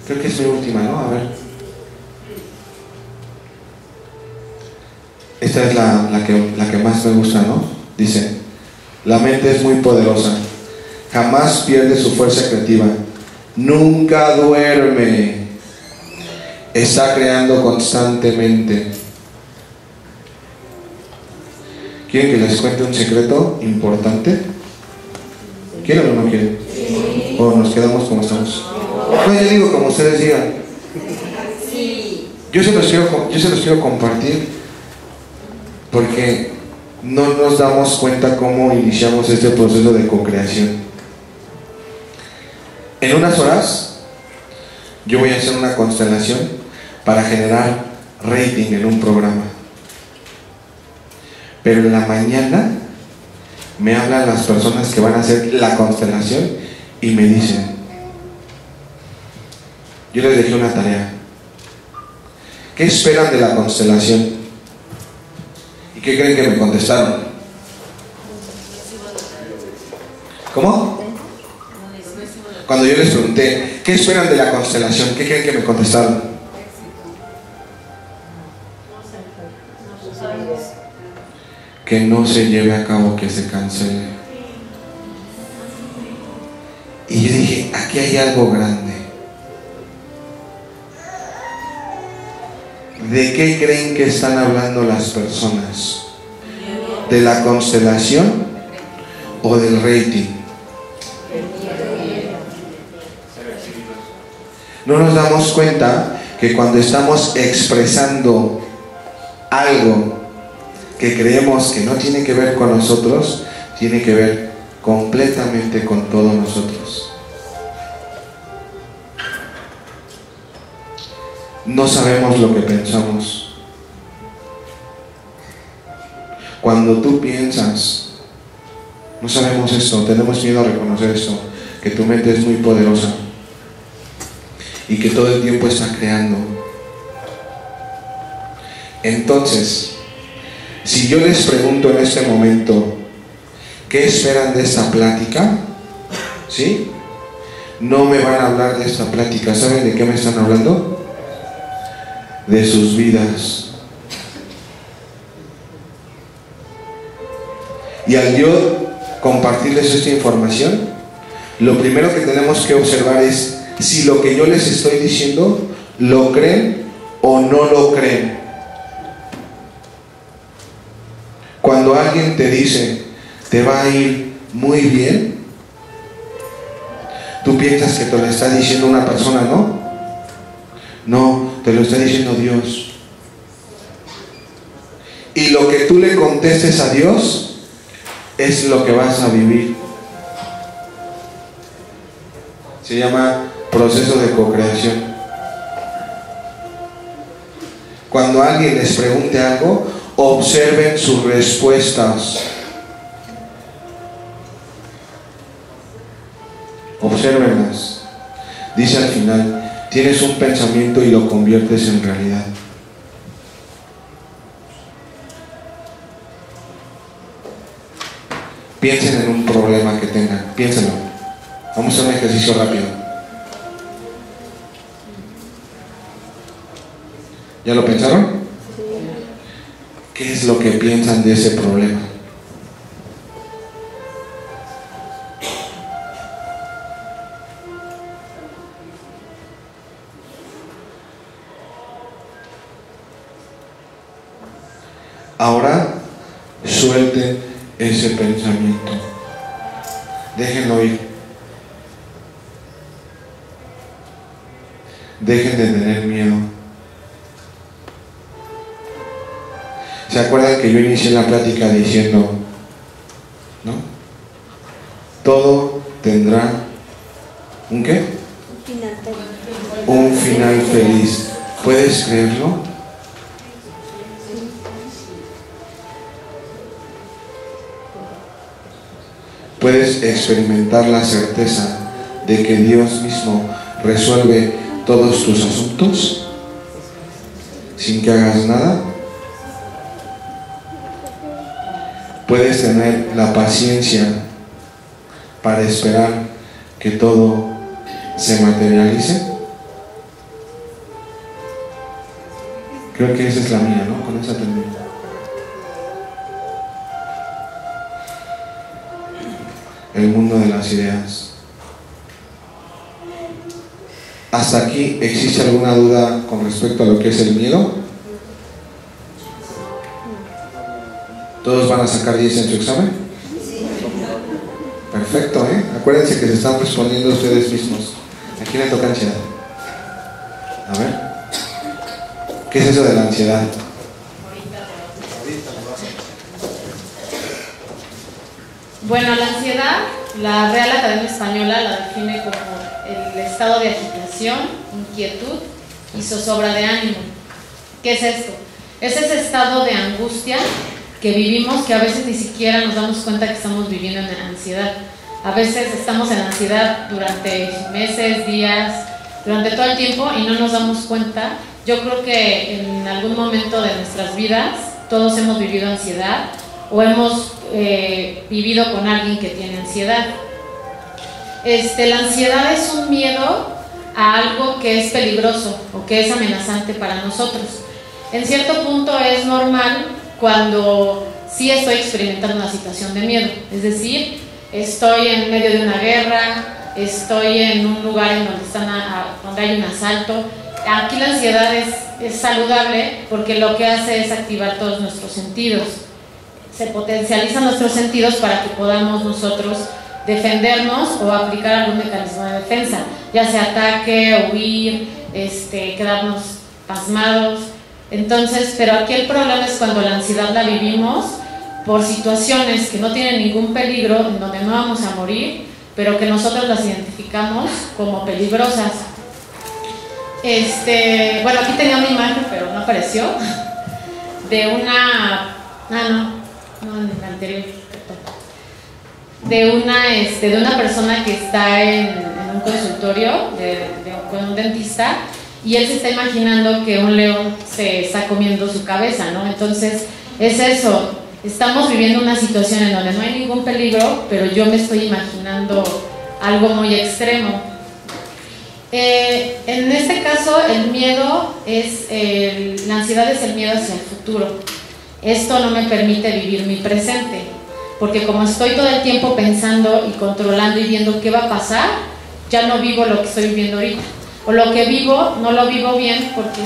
Creo que es mi última, ¿no? A ver. Esta es la que más me gusta, ¿no? Dice, la mente es muy poderosa. Jamás pierde su fuerza creativa. Nunca duerme. Está creando constantemente. ¿Quieren que les cuente un secreto importante? ¿Quieren o no quieren? Sí. ¿O nos quedamos como estamos? No, yo digo como ustedes digan. Sí. Yo se los quiero compartir porque no nos damos cuenta cómo iniciamos este proceso de co-creación. En unas horas yo voy a hacer una constelación para generar rating en un programa. Pero en la mañana me hablan las personas que van a hacer la constelación y me dicen, yo les dejé una tarea. ¿Qué esperan de la constelación? ¿Y qué creen que me contestaron? ¿Cómo? Cuando yo les pregunté, ¿qué esperan de la constelación? ¿Qué creen que me contestaron? Que no se lleve a cabo, que se cancele. Y yo dije, aquí hay algo grande. ¿De qué creen que están hablando las personas? ¿De la constelación o del rating? No nos damos cuenta que cuando estamos expresando algo que creemos que no tiene que ver con nosotros, tiene que ver completamente con todos nosotros. No sabemos lo que pensamos. Cuando tú piensas, no sabemos esto, tenemos miedo a reconocer esto, que tu mente es muy poderosa y que todo el tiempo está creando. Entonces, si yo les pregunto en este momento, ¿qué esperan de esta plática? ¿Sí? No me van a hablar de esta plática. ¿Saben de qué me están hablando? De sus vidas. Y al yo compartirles esta información, lo primero que tenemos que observar es si lo que yo les estoy diciendo lo creen o no lo creen. Cuando alguien te dice, te va a ir muy bien, tú piensas que te lo está diciendo una persona, ¿no? No, te lo está diciendo Dios. Y lo que tú le contestes a Dios es lo que vas a vivir. Se llama proceso de co-creación. Cuando alguien les pregunte algo, observen sus respuestas. Obsérvenlas. Dice al final, tienes un pensamiento y lo conviertes en realidad. Piensen en un problema que tengan. Piénsenlo. Vamos a hacer un ejercicio rápido. ¿Ya lo pensaron? ¿Qué es lo que piensan de ese problema? Ahora suelten ese pensamiento. Déjenlo ir. Dejen de tener miedo. ¿Se acuerdan que yo inicié la plática diciendo, ¿no? Todo tendrá ¿un qué? Un final feliz. ¿Puedes creerlo? Puedes experimentar la certeza de que Dios mismo resuelve todos tus asuntos sin que hagas nada. Puedes tener la paciencia para esperar que todo se materialice. Creo que esa es la mía, ¿no? Con esa termino. El mundo de las ideas. ¿Hasta aquí existe alguna duda con respecto a lo que es el miedo? ¿Todos van a sacar 10 en su examen? Perfecto, ¿eh? Acuérdense que se están respondiendo ustedes mismos. ¿A quién le toca ansiedad? A ver. ¿Qué es eso de la ansiedad? Bueno, la ansiedad, la Real Academia Española la define como el estado de agitación, inquietud y zozobra de ánimo. ¿Qué es esto? Es ese estado de angustia que vivimos, que a veces ni siquiera nos damos cuenta que estamos viviendo en ansiedad. A veces estamos en ansiedad durante meses, días, durante todo el tiempo y no nos damos cuenta. Yo creo que en algún momento de nuestras vidas todos hemos vivido ansiedad o hemos vivido con alguien que tiene ansiedad. La ansiedad es un miedo a algo que es peligroso o que es amenazante para nosotros. En cierto punto es normal cuando sí estoy experimentando una situación de miedo, es decir, estoy en medio de una guerra, estoy en un lugar en donde hay un asalto. Aquí la ansiedad es saludable porque lo que hace es activar todos nuestros sentidos. Se potencializan nuestros sentidos para que podamos nosotros defendernos o aplicar algún mecanismo de defensa, ya sea ataque, huir, quedarnos pasmados. Entonces, pero aquí el problema es cuando la ansiedad la vivimos por situaciones que no tienen ningún peligro, en donde no vamos a morir, pero que nosotros las identificamos como peligrosas. Bueno, aquí tenía una imagen, pero no apareció, de una... no, en el anterior, de una persona que está en un consultorio con un dentista y él se está imaginando que un león se está comiendo su cabeza, ¿no? Entonces, es eso, estamos viviendo una situación en donde no hay ningún peligro, pero yo me estoy imaginando algo muy extremo. En este caso, el miedo la ansiedad es el miedo hacia el futuro. Esto no me permite vivir mi presente, porque como estoy todo el tiempo pensando y controlando y viendo qué va a pasar, ya no vivo lo que estoy viviendo ahorita. O lo que vivo, no lo vivo bien porque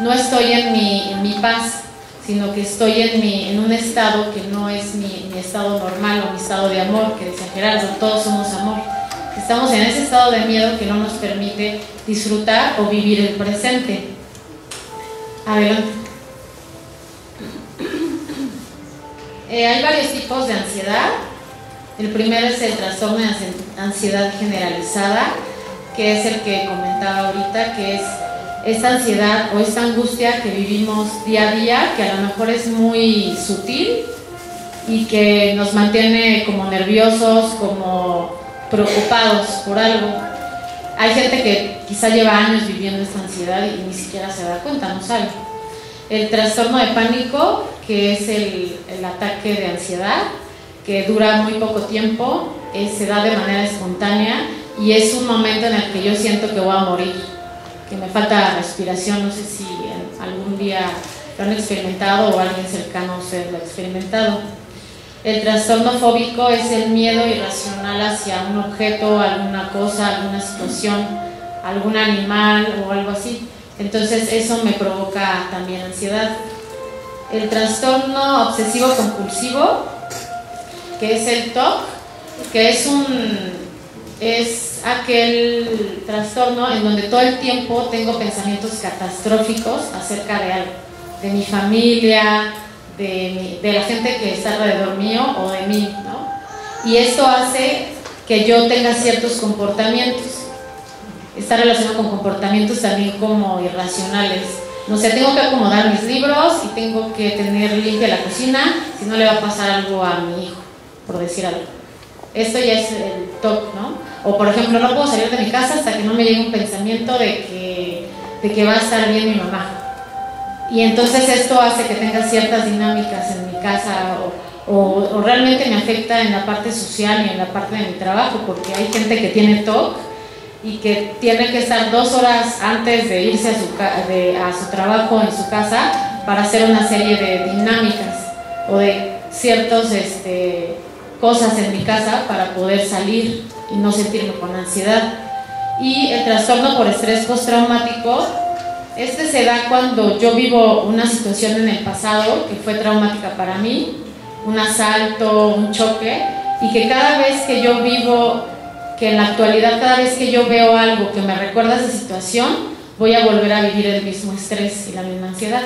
no estoy en mi paz, sino que estoy en un estado que no es mi estado normal o mi estado de amor, que decía Gerardo, todos somos amor. Estamos en ese estado de miedo que no nos permite disfrutar o vivir el presente. Adelante. Hay varios tipos de ansiedad. El primero es el trastorno de ansiedad generalizada, que es el que comentaba ahorita, que es esta ansiedad o esta angustia que vivimos día a día, que a lo mejor es muy sutil y que nos mantiene como nerviosos, como preocupados por algo. Hay gente que quizá lleva años viviendo esta ansiedad y ni siquiera se da cuenta, no sabe. El trastorno de pánico, que es el ataque de ansiedad, que dura muy poco tiempo, se da de manera espontánea y es un momento en el que yo siento que voy a morir, que me falta respiración, no sé si algún día lo han experimentado o alguien cercano a usted lo ha experimentado. El trastorno fóbico es el miedo irracional hacia un objeto, alguna cosa, alguna situación, algún animal o algo así. Entonces eso me provoca también ansiedad. El trastorno obsesivo compulsivo, que es el TOC, que es aquel trastorno en donde todo el tiempo tengo pensamientos catastróficos acerca de algo, de mi familia, de la gente que está alrededor mío o de mí, ¿no? Y esto hace que yo tenga ciertos comportamientos. Está relacionado con comportamientos también como irracionales. No sé, tengo que acomodar mis libros y tengo que tener limpia la cocina, si no le va a pasar algo a mi hijo, por decir algo. Esto ya es el TOC, ¿no? O por ejemplo, no puedo salir de mi casa hasta que no me llegue un pensamiento de que va a estar bien mi mamá. Y entonces esto hace que tenga ciertas dinámicas en mi casa o realmente me afecta en la parte social y en la parte de mi trabajo, porque hay gente que tiene TOC y que tiene que estar 2 horas antes de irse a su trabajo en su casa para hacer una serie de dinámicas o de ciertas cosas en mi casa para poder salir y no sentirme con ansiedad. Y el trastorno por estrés postraumático, se da cuando yo vivo una situación en el pasado que fue traumática para mí, un asalto, un choque, y que cada vez que yo vivo, que en la actualidad cada vez que yo veo algo que me recuerda a esa situación, voy a volver a vivir el mismo estrés y la misma ansiedad.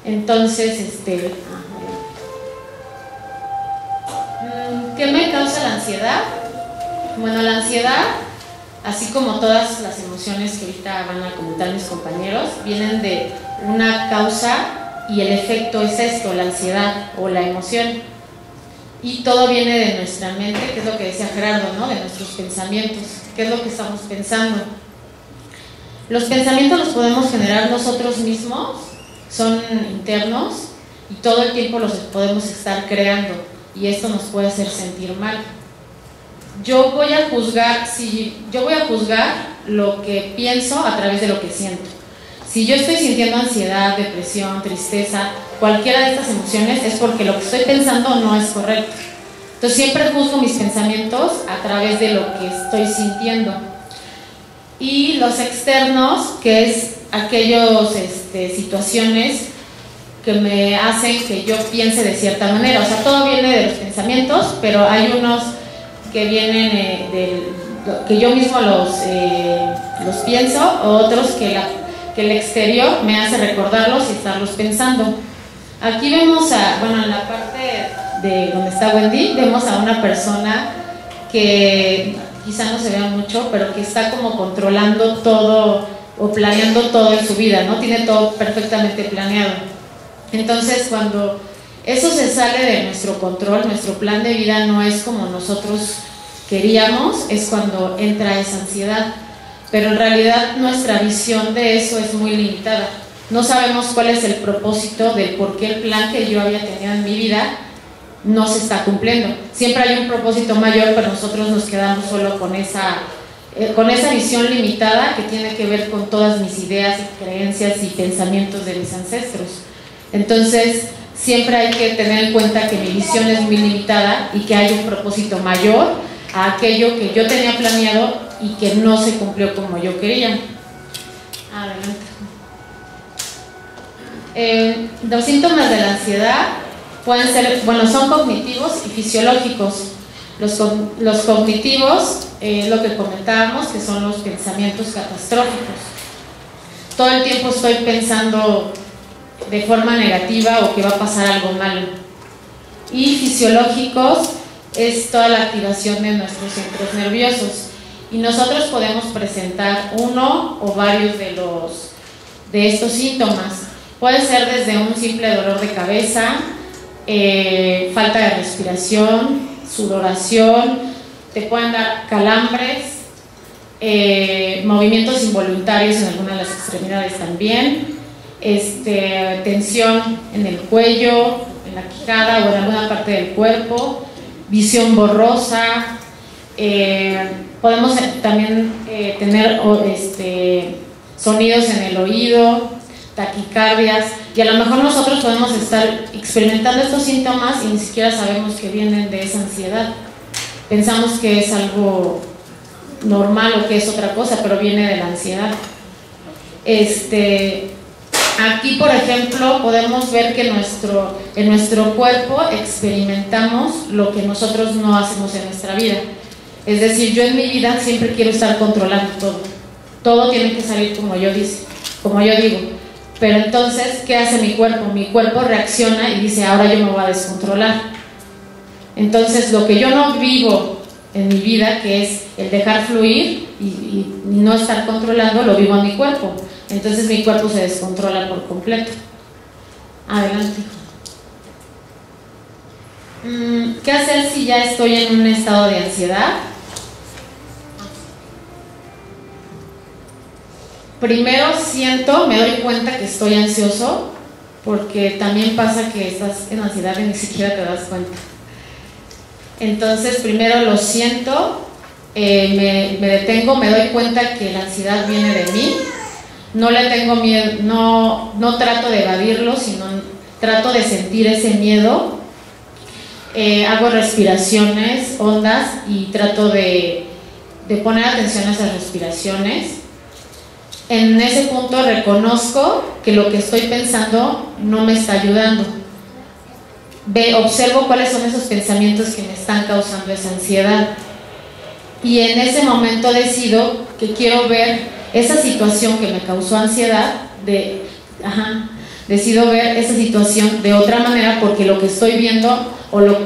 Entonces, ¿qué me causa la ansiedad? Bueno, la ansiedad, así como todas las emociones que ahorita van a comentar mis compañeros, vienen de una causa y el efecto es esto, la ansiedad o la emoción. Y todo viene de nuestra mente, que es lo que decía Gerardo, ¿no? De nuestros pensamientos, qué es lo que estamos pensando. Los pensamientos los podemos generar nosotros mismos, son internos y todo el tiempo los podemos estar creando y esto nos puede hacer sentir mal. Yo voy a juzgar lo que pienso a través de lo que siento. Si yo estoy sintiendo ansiedad, depresión, tristeza, cualquiera de estas emociones, es porque lo que estoy pensando no es correcto. Entonces siempre juzgo mis pensamientos a través de lo que estoy sintiendo. Y los externos, que es aquellas situaciones que me hacen que yo piense de cierta manera. O sea, todo viene de los pensamientos, pero hay unos que vienen que yo mismo los pienso, otros que el exterior me hace recordarlos y estarlos pensando. Aquí vemos en la parte de donde está Wendy, vemos a una persona que quizá no se vea mucho, pero que está como controlando todo o planeando todo en su vida, ¿no? Tiene todo perfectamente planeado. Entonces, cuando eso se sale de nuestro control, nuestro plan de vida no es como nosotros queríamos, es cuando entra esa ansiedad. Pero en realidad nuestra visión de eso es muy limitada. No sabemos cuál es el propósito del por qué el plan que yo había tenido en mi vida no se está cumpliendo. Siempre hay un propósito mayor, pero nosotros nos quedamos solo con esa visión limitada que tiene que ver con todas mis ideas, creencias y pensamientos de mis ancestros. Entonces, siempre hay que tener en cuenta que mi visión es muy limitada y que hay un propósito mayor a aquello que yo tenía planeado y que no se cumplió como yo quería. Adelante. Los síntomas de la ansiedad pueden ser, son cognitivos y fisiológicos. Los cognitivos, lo que comentábamos, que son los pensamientos catastróficos. Todo el tiempo estoy pensando de forma negativa o que va a pasar algo malo. Y fisiológicos es toda la activación de nuestros centros nerviosos. Y nosotros podemos presentar uno o varios de estos síntomas. Puede ser desde un simple dolor de cabeza, falta de respiración, sudoración, te pueden dar calambres, movimientos involuntarios en algunas de las extremidades también, tensión en el cuello, en la quijada o en alguna parte del cuerpo, visión borrosa, podemos también tener sonidos en el oído, taquicardias. Y a lo mejor nosotros podemos estar experimentando estos síntomas y ni siquiera sabemos que vienen de esa ansiedad. Pensamos que es algo normal o que es otra cosa, pero viene de la ansiedad. Aquí, por ejemplo, podemos ver que en nuestro cuerpo experimentamos lo que nosotros no hacemos en nuestra vida. Es decir, yo en mi vida siempre quiero estar controlando todo. Todo tiene que salir como yo digo. Pero entonces, ¿qué hace mi cuerpo? Mi cuerpo reacciona y dice, ahora yo me voy a descontrolar. Entonces, lo que yo no vivo en mi vida, que es el dejar fluir y no estar controlando, lo vivo en mi cuerpo. Entonces mi cuerpo se descontrola por completo. Adelante. ¿Qué hacer si ya estoy en un estado de ansiedad? Primero me doy cuenta que estoy ansioso, porque también pasa que estás en ansiedad y ni siquiera te das cuenta. Entonces primero lo siento, me detengo, me doy cuenta que la ansiedad viene de mí. No le tengo miedo, no trato de evadirlo, sino trato de sentir ese miedo. Hago respiraciones hondas y trato de poner atención a esas respiraciones. En ese punto reconozco que lo que estoy pensando no me está ayudando. Observo cuáles son esos pensamientos que me están causando esa ansiedad. Y en ese momento decido que quiero ver esa situación que me causó ansiedad, decido ver esa situación de otra manera, porque lo que estoy viendo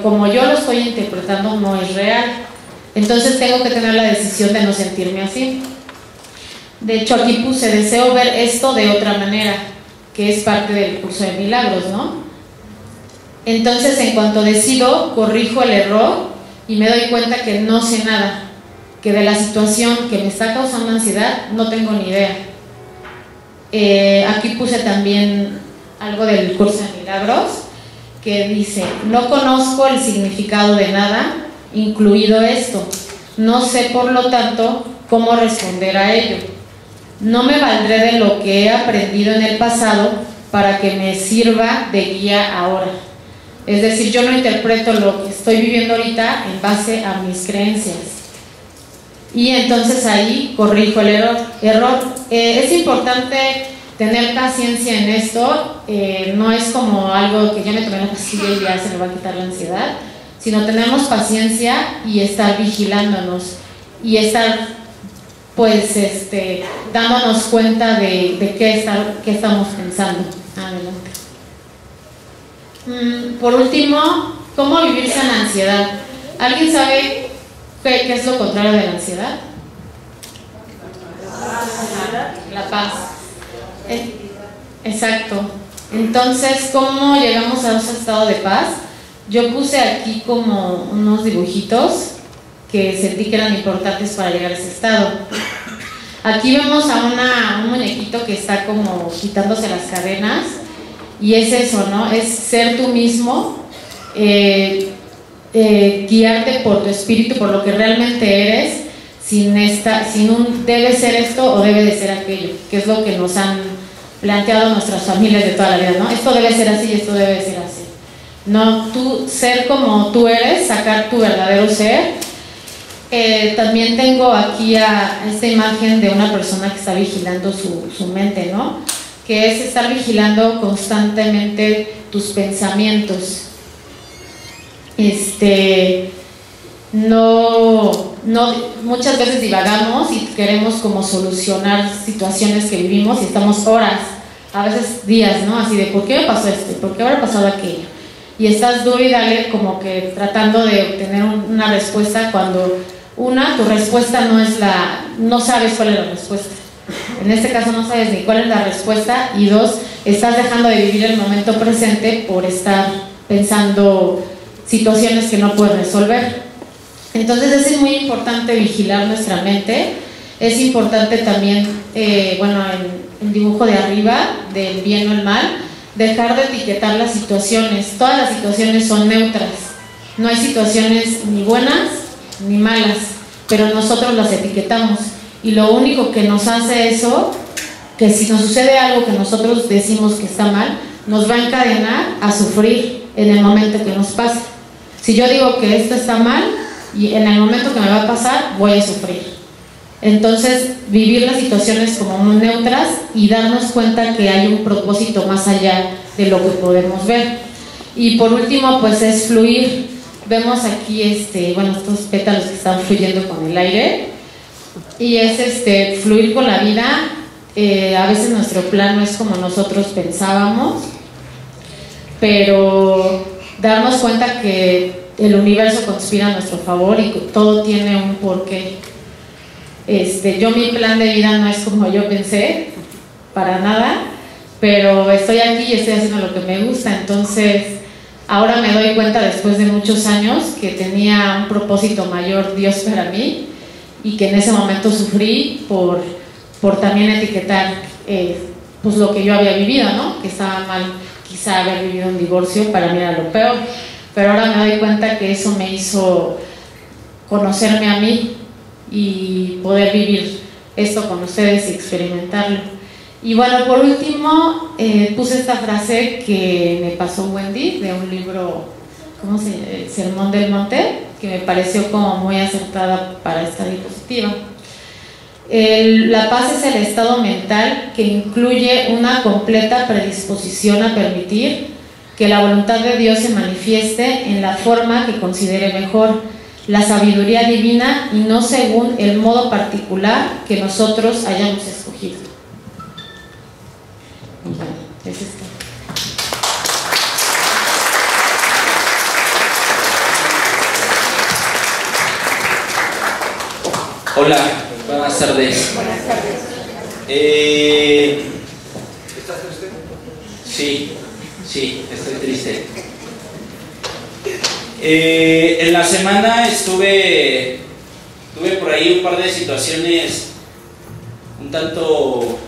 como yo lo estoy interpretando no es real. Entonces tengo que tener la decisión de no sentirme así. De hecho, aquí puse, deseo ver esto de otra manera, que es parte del curso de milagros, ¿no? Entonces, en cuanto decido, corrijo el error y me doy cuenta que no sé nada, que de la situación que me está causando ansiedad no tengo ni idea. Aquí puse también algo del curso de milagros, que dice, no conozco el significado de nada, incluido esto. No sé, por lo tanto, cómo responder a ello. No me valdré de lo que he aprendido en el pasado para que me sirva de guía ahora. Es decir, yo no interpreto lo que estoy viviendo ahorita en base a mis creencias. Y entonces ahí corrijo el error. Es importante tener paciencia en esto. No es como algo que ya me tomé la pastilla y ya se me va a quitar la ansiedad, sino tenemos paciencia y estar vigilándonos y estar dándonos cuenta de qué estamos pensando. Adelante. Por último, ¿cómo vivir sin ansiedad? ¿Alguien sabe qué es lo contrario de la ansiedad? La paz. Exacto. Entonces, ¿cómo llegamos a ese estado de paz? Yo puse aquí como unos dibujitos que sentí que eran importantes para llegar a ese estado. Aquí vemos a un muñequito que está como quitándose las cadenas, y es eso, ¿no? Es ser tú mismo, guiarte por tu espíritu, por lo que realmente eres, sin un debe ser esto o debe de ser aquello, que es lo que nos han planteado nuestras familias de toda la vida, ¿no? Esto debe ser así y esto debe de ser así. No, tú ser como tú eres, sacar tu verdadero ser. También tengo aquí a esta imagen de una persona que está vigilando su mente, ¿no? Que es estar vigilando constantemente tus pensamientos. Muchas veces divagamos y queremos como solucionar situaciones que vivimos y estamos horas, a veces días, ¿no? Así de, ¿por qué me pasó esto? ¿Por qué habrá pasado aquello? Y estás duro y dale como que tratando de obtener una respuesta cuando tu respuesta no sabes cuál es la respuesta. En este caso no sabes ni cuál es la respuesta, y dos, estás dejando de vivir el momento presente por estar pensando situaciones que no puedes resolver. Entonces es muy importante vigilar nuestra mente. Es importante también, en el dibujo de arriba, del bien o el mal, dejar de etiquetar las situaciones. Todas las situaciones son neutras. No hay situaciones ni buenas ni malas, pero nosotros las etiquetamos. Y lo único que nos hace eso, que si nos sucede algo que nosotros decimos que está mal, nos va a encadenar a sufrir en el momento que nos pase. Si yo digo que esto está mal, y en el momento que me va a pasar, voy a sufrir. Entonces, vivir las situaciones como muy neutras y darnos cuenta que hay un propósito más allá de lo que podemos ver. Y por último, pues es fluir. Vemos aquí, estos pétalos que están fluyendo con el aire. Y es fluir con la vida. A veces nuestro plan no es como nosotros pensábamos, pero darnos cuenta que el universo conspira a nuestro favor y todo tiene un porqué. Yo mi plan de vida no es como yo pensé, para nada, pero estoy aquí y estoy haciendo lo que me gusta. Entonces ahora me doy cuenta, después de muchos años, que tenía un propósito mayor Dios para mí, y que en ese momento sufrí por también etiquetar pues lo que yo había vivido, ¿no? Que estaba mal, quizá haber vivido un divorcio, para mí era lo peor, pero ahora me doy cuenta que eso me hizo conocerme a mí y poder vivir esto con ustedes y experimentarlo. Y bueno, por último, puse esta frase que me pasó Wendy de un libro, ¿cómo se llama? El Sermón del Monte, que me pareció como muy acertada para esta diapositiva. La paz es el estado mental que incluye una completa predisposición a permitir que la voluntad de Dios se manifieste en la forma que considere mejor, la sabiduría divina, y no según el modo particular que nosotros hayamos escogido. Bueno, es esto. Hola, buenas tardes. Buenas tardes. ¿Estás triste? Sí, estoy triste. En la semana tuve por ahí un par de situaciones un tanto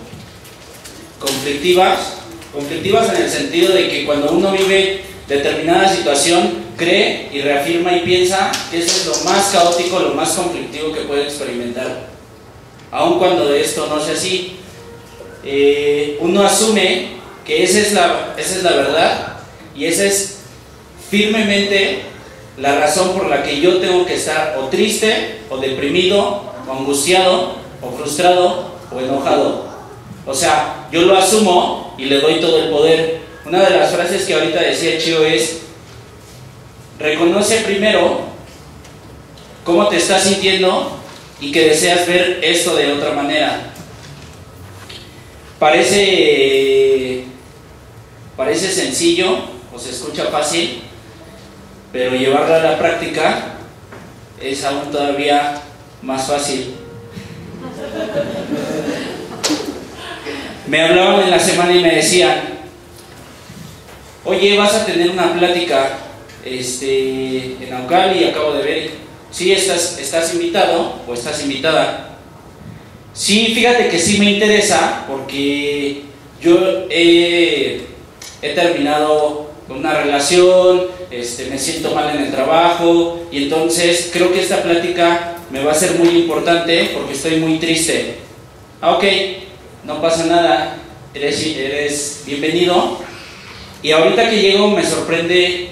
conflictivas en el sentido de que cuando uno vive determinada situación, cree y reafirma y piensa que eso es lo más caótico, lo más conflictivo que puede experimentar, aun cuando de esto no sea así. Uno asume que esa es la verdad, y esa es firmemente la razón por la que yo tengo que estar o triste, o deprimido, o angustiado, o frustrado, o enojado. O sea, yo lo asumo y le doy todo el poder. Una de las frases que ahorita decía Chio es: reconoce primero cómo te estás sintiendo y que deseas ver esto de otra manera. Parece sencillo o se escucha fácil, pero llevarlo a la práctica es aún todavía más fácil. Me hablaban en la semana y me decían: oye, vas a tener una plática en Naucali, acabo de ver. Sí, estás invitado o estás invitada. Sí, fíjate que sí me interesa, porque yo he terminado con una relación, me siento mal en el trabajo, y entonces creo que esta plática me va a ser muy importante porque estoy muy triste. Ok, no pasa nada, eres bienvenido. Y ahorita que llego me sorprende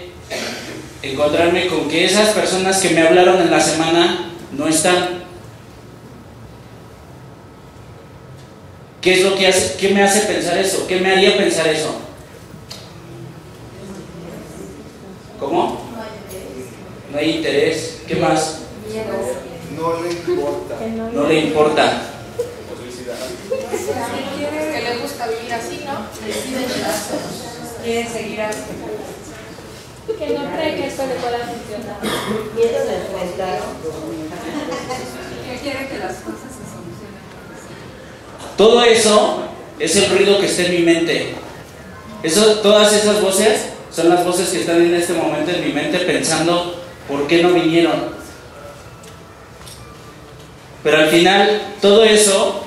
encontrarme con que esas personas que me hablaron en la semana no están. ¿Qué es lo que hace? ¿Qué me hace pensar eso? ¿Qué me haría pensar eso? ¿Cómo? No hay interés. ¿Qué más? No le importa. No le importa. Que le gusta vivir así, ¿no? Quiere seguir así. Que no cree que esto le pueda funcionar. Miedo de enfrentar. Que quiere que las cosas se solucionen. Todo eso es el ruido que está en mi mente. Todas esas voces son las voces que están en este momento en mi mente pensando ¿por qué no vinieron? Pero al final todo eso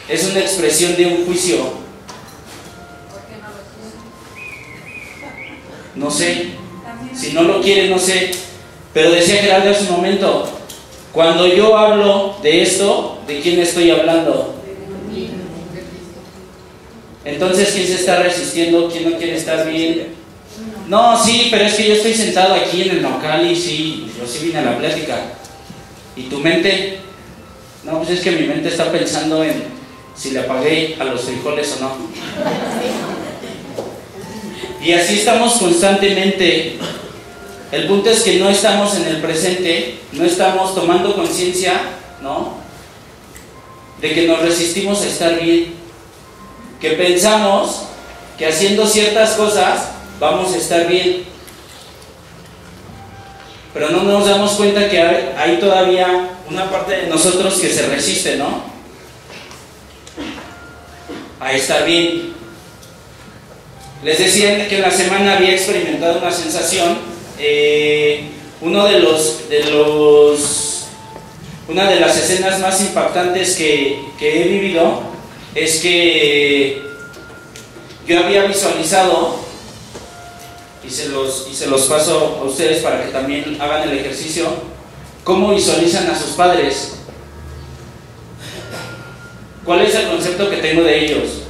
es una expresión de un juicio. No sé, si no lo quiere, no sé. Pero decía Geraldo hace un momento, cuando yo hablo de esto, ¿de quién estoy hablando? Entonces, ¿quién se está resistiendo? ¿Quién no quiere estar bien? No, sí, pero es que yo estoy sentado aquí en el local y sí, yo sí vine a la plática. ¿Y tu mente? No, pues es que mi mente está pensando en si le apagué a los frijoles o no. Y así estamos constantemente. El punto es que no estamos en el presente, no estamos tomando conciencia, ¿no?, de que nos resistimos a estar bien, que pensamos que haciendo ciertas cosas vamos a estar bien, pero no nos damos cuenta que hay todavía una parte de nosotros que se resiste, ¿no?, a estar bien. Les decía que en la semana había experimentado una sensación. Una de las escenas más impactantes que he vivido es que yo había visualizado, y se los paso a ustedes para que también hagan el ejercicio, cómo visualizan a sus padres. ¿Cuál es el concepto que tengo de ellos?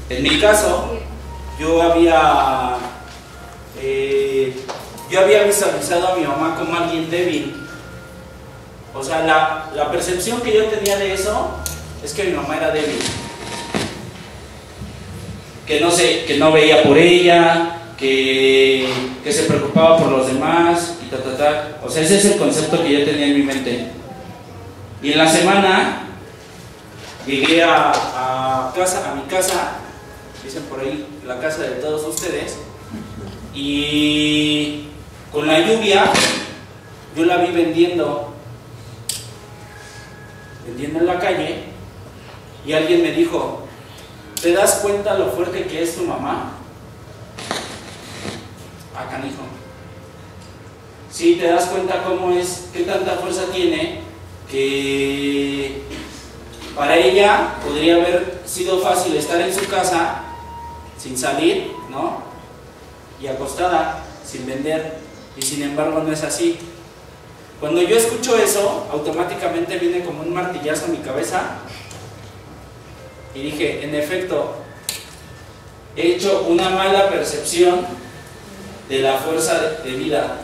En mi caso, yo había visualizado a mi mamá como alguien débil. O sea, la percepción que yo tenía de eso es que mi mamá era débil, que no veía por ella, que se preocupaba por los demás y O sea, ese es el concepto que yo tenía en mi mente. Y en la semana llegué a mi casa, dicen por ahí, la casa de todos ustedes, y con la lluvia yo la vi vendiendo en la calle, y alguien me dijo: ¿te das cuenta lo fuerte que es tu mamá? Ah, canijo. Sí, te das cuenta cómo es, qué tanta fuerza tiene, que para ella podría haber sido fácil estar en su casa sin salir, ¿no?, y acostada, sin vender, y sin embargo no es así. Cuando yo escucho eso, automáticamente viene como un martillazo en mi cabeza y dije: en efecto, he hecho una mala percepción de la fuerza de vida.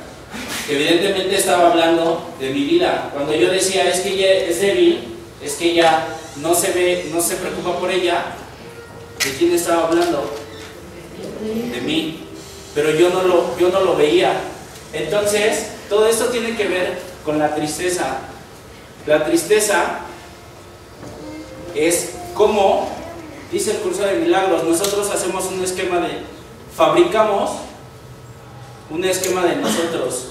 Evidentemente estaba hablando de mi vida. Cuando yo decía es que ella es débil, es que ella no se preocupa por ella, ¿de quién estaba hablando? De mí. Pero yo no lo veía. Entonces, todo esto tiene que ver con la tristeza. La tristeza es como, dice el curso de milagros, nosotros hacemos un esquema fabricamos un esquema de nosotros.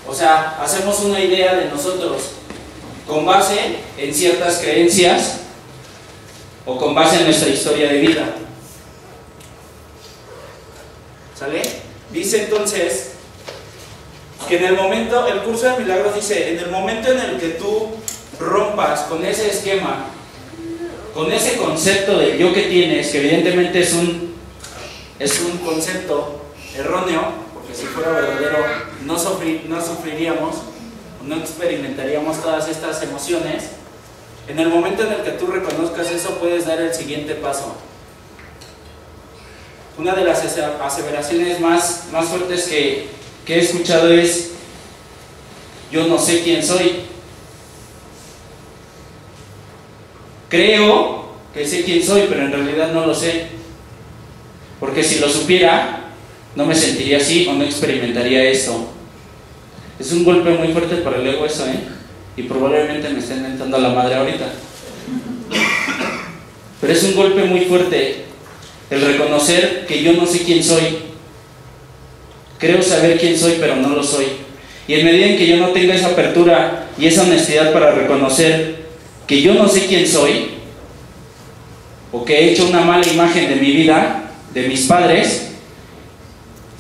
O sea, hacemos una idea de nosotros con base en ciertas creencias o con base en nuestra historia de vida. ¿Sale? Dice entonces que en el momento, el curso de milagros dice, en el momento en el que tú rompas con ese esquema, con ese concepto del yo que tienes, que evidentemente es un concepto erróneo, porque si fuera verdadero no sufriríamos, no experimentaríamos todas estas emociones. En el momento en el que tú reconozcas eso, puedes dar el siguiente paso. Una de las aseveraciones más fuertes que he escuchado es: yo no sé quién soy. Creo que sé quién soy, pero en realidad no lo sé. Porque si lo supiera, no me sentiría así o no experimentaría esto. Es un golpe muy fuerte para el ego eso, y probablemente me estén mentando a la madre ahorita. Pero es un golpe muy fuerte el reconocer que yo no sé quién soy. Creo saber quién soy, pero no lo soy. Y en medida en que yo no tenga esa apertura y esa honestidad para reconocer que yo no sé quién soy, o que he hecho una mala imagen de mi vida, de mis padres,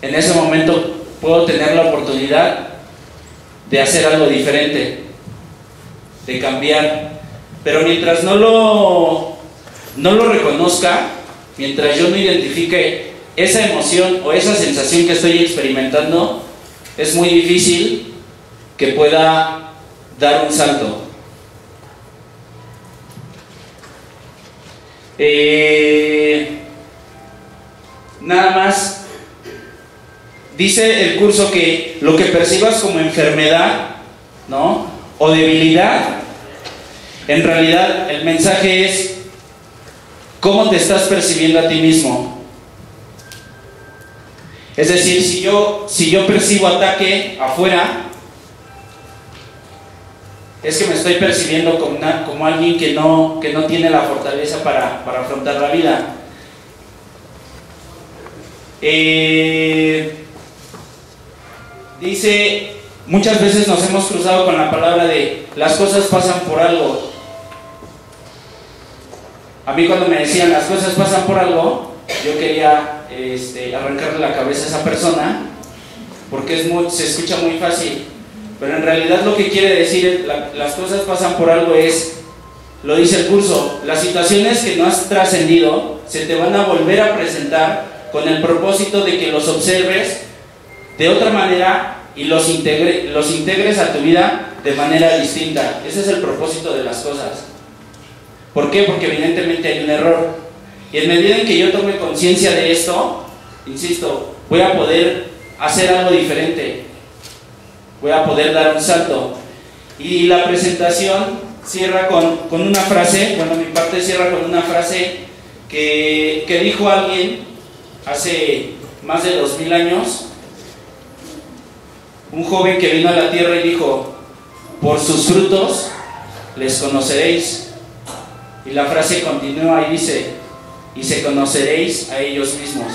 en ese momento puedo tener la oportunidad de hacer algo diferente, de cambiar. Pero mientras no lo reconozca, mientras yo no identifique esa emoción o esa sensación que estoy experimentando, es muy difícil que pueda dar un salto. nada más dice el curso que lo que percibas como enfermedad, ¿no?, o debilidad, en realidad el mensaje es cómo te estás percibiendo a ti mismo. Es decir, si yo percibo ataque afuera, es que me estoy percibiendo como alguien que no tiene la fortaleza para afrontar la vida. Dice, muchas veces nos hemos cruzado con la palabra de las cosas pasan por algo. A mí cuando me decían las cosas pasan por algo, yo quería arrancarle la cabeza a esa persona, porque se escucha muy fácil, pero en realidad lo que quiere decir las cosas pasan por algo es, lo dice el curso, las situaciones que no has trascendido se te van a volver a presentar con el propósito de que los observes de otra manera y los integres a tu vida de manera distinta. Ese es el propósito de las cosas. ¿Por qué? Porque evidentemente hay un error. Y en medida en que yo tome conciencia de esto, insisto, voy a poder hacer algo diferente. Voy a poder dar un salto. Y la presentación cierra con una frase, bueno, mi parte cierra con una frase que dijo alguien hace más de 2000 años, un joven que vino a la tierra y dijo, por sus frutos les conoceréis. Y la frase continúa y dice, y se conoceréis a ellos mismos.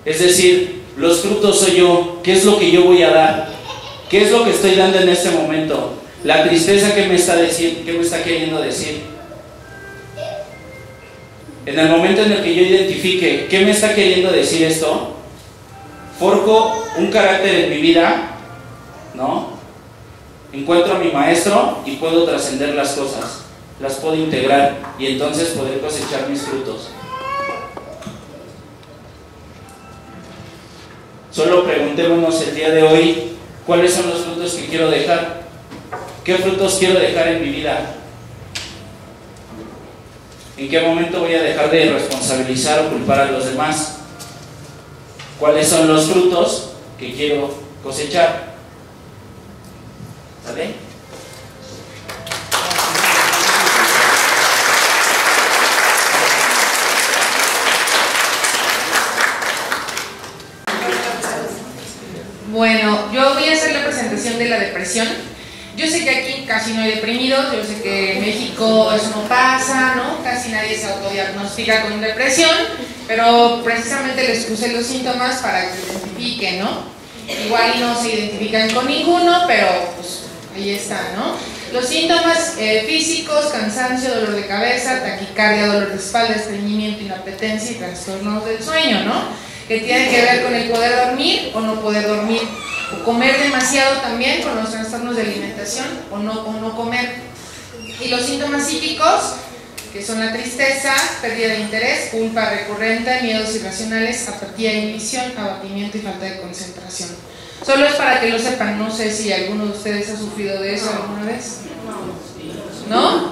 Es decir, los frutos soy yo. ¿Qué es lo que yo voy a dar? ¿Qué es lo que estoy dando en este momento? La tristeza, ¿qué me está queriendo decir? En el momento en el que yo identifique qué me está queriendo decir esto, forjo un carácter en mi vida, ¿no? Encuentro a mi maestro y puedo trascender las cosas, las puedo integrar y entonces poder cosechar mis frutos. Solo preguntémonos el día de hoy, ¿cuáles son los frutos que quiero dejar? ¿Qué frutos quiero dejar en mi vida? ¿En qué momento voy a dejar de responsabilizar o culpar a los demás? ¿Cuáles son los frutos que quiero cosechar? ¿Sale? Bueno, yo voy a hacer la presentación de la depresión. Yo sé que aquí casi no hay deprimidos, yo sé que en México eso no pasa, ¿no? Casi nadie se autodiagnostica con depresión, pero precisamente les puse los síntomas para que se identifiquen, ¿no? Igual no se identifican con ninguno, pero pues ahí está, ¿no? Los síntomas físicos: cansancio, dolor de cabeza, taquicardia, dolor de espalda, estreñimiento, inapetencia y trastornos del sueño, ¿no? Que tienen que ver con el poder dormir o no poder dormir, o comer demasiado también con los trastornos de alimentación o no comer. Y los síntomas psíquicos, que son la tristeza, pérdida de interés, culpa recurrente, miedos irracionales, apatía, inhibición, abatimiento y falta de concentración. Solo es para que lo sepan, no sé si alguno de ustedes ha sufrido de eso alguna vez. ¿No?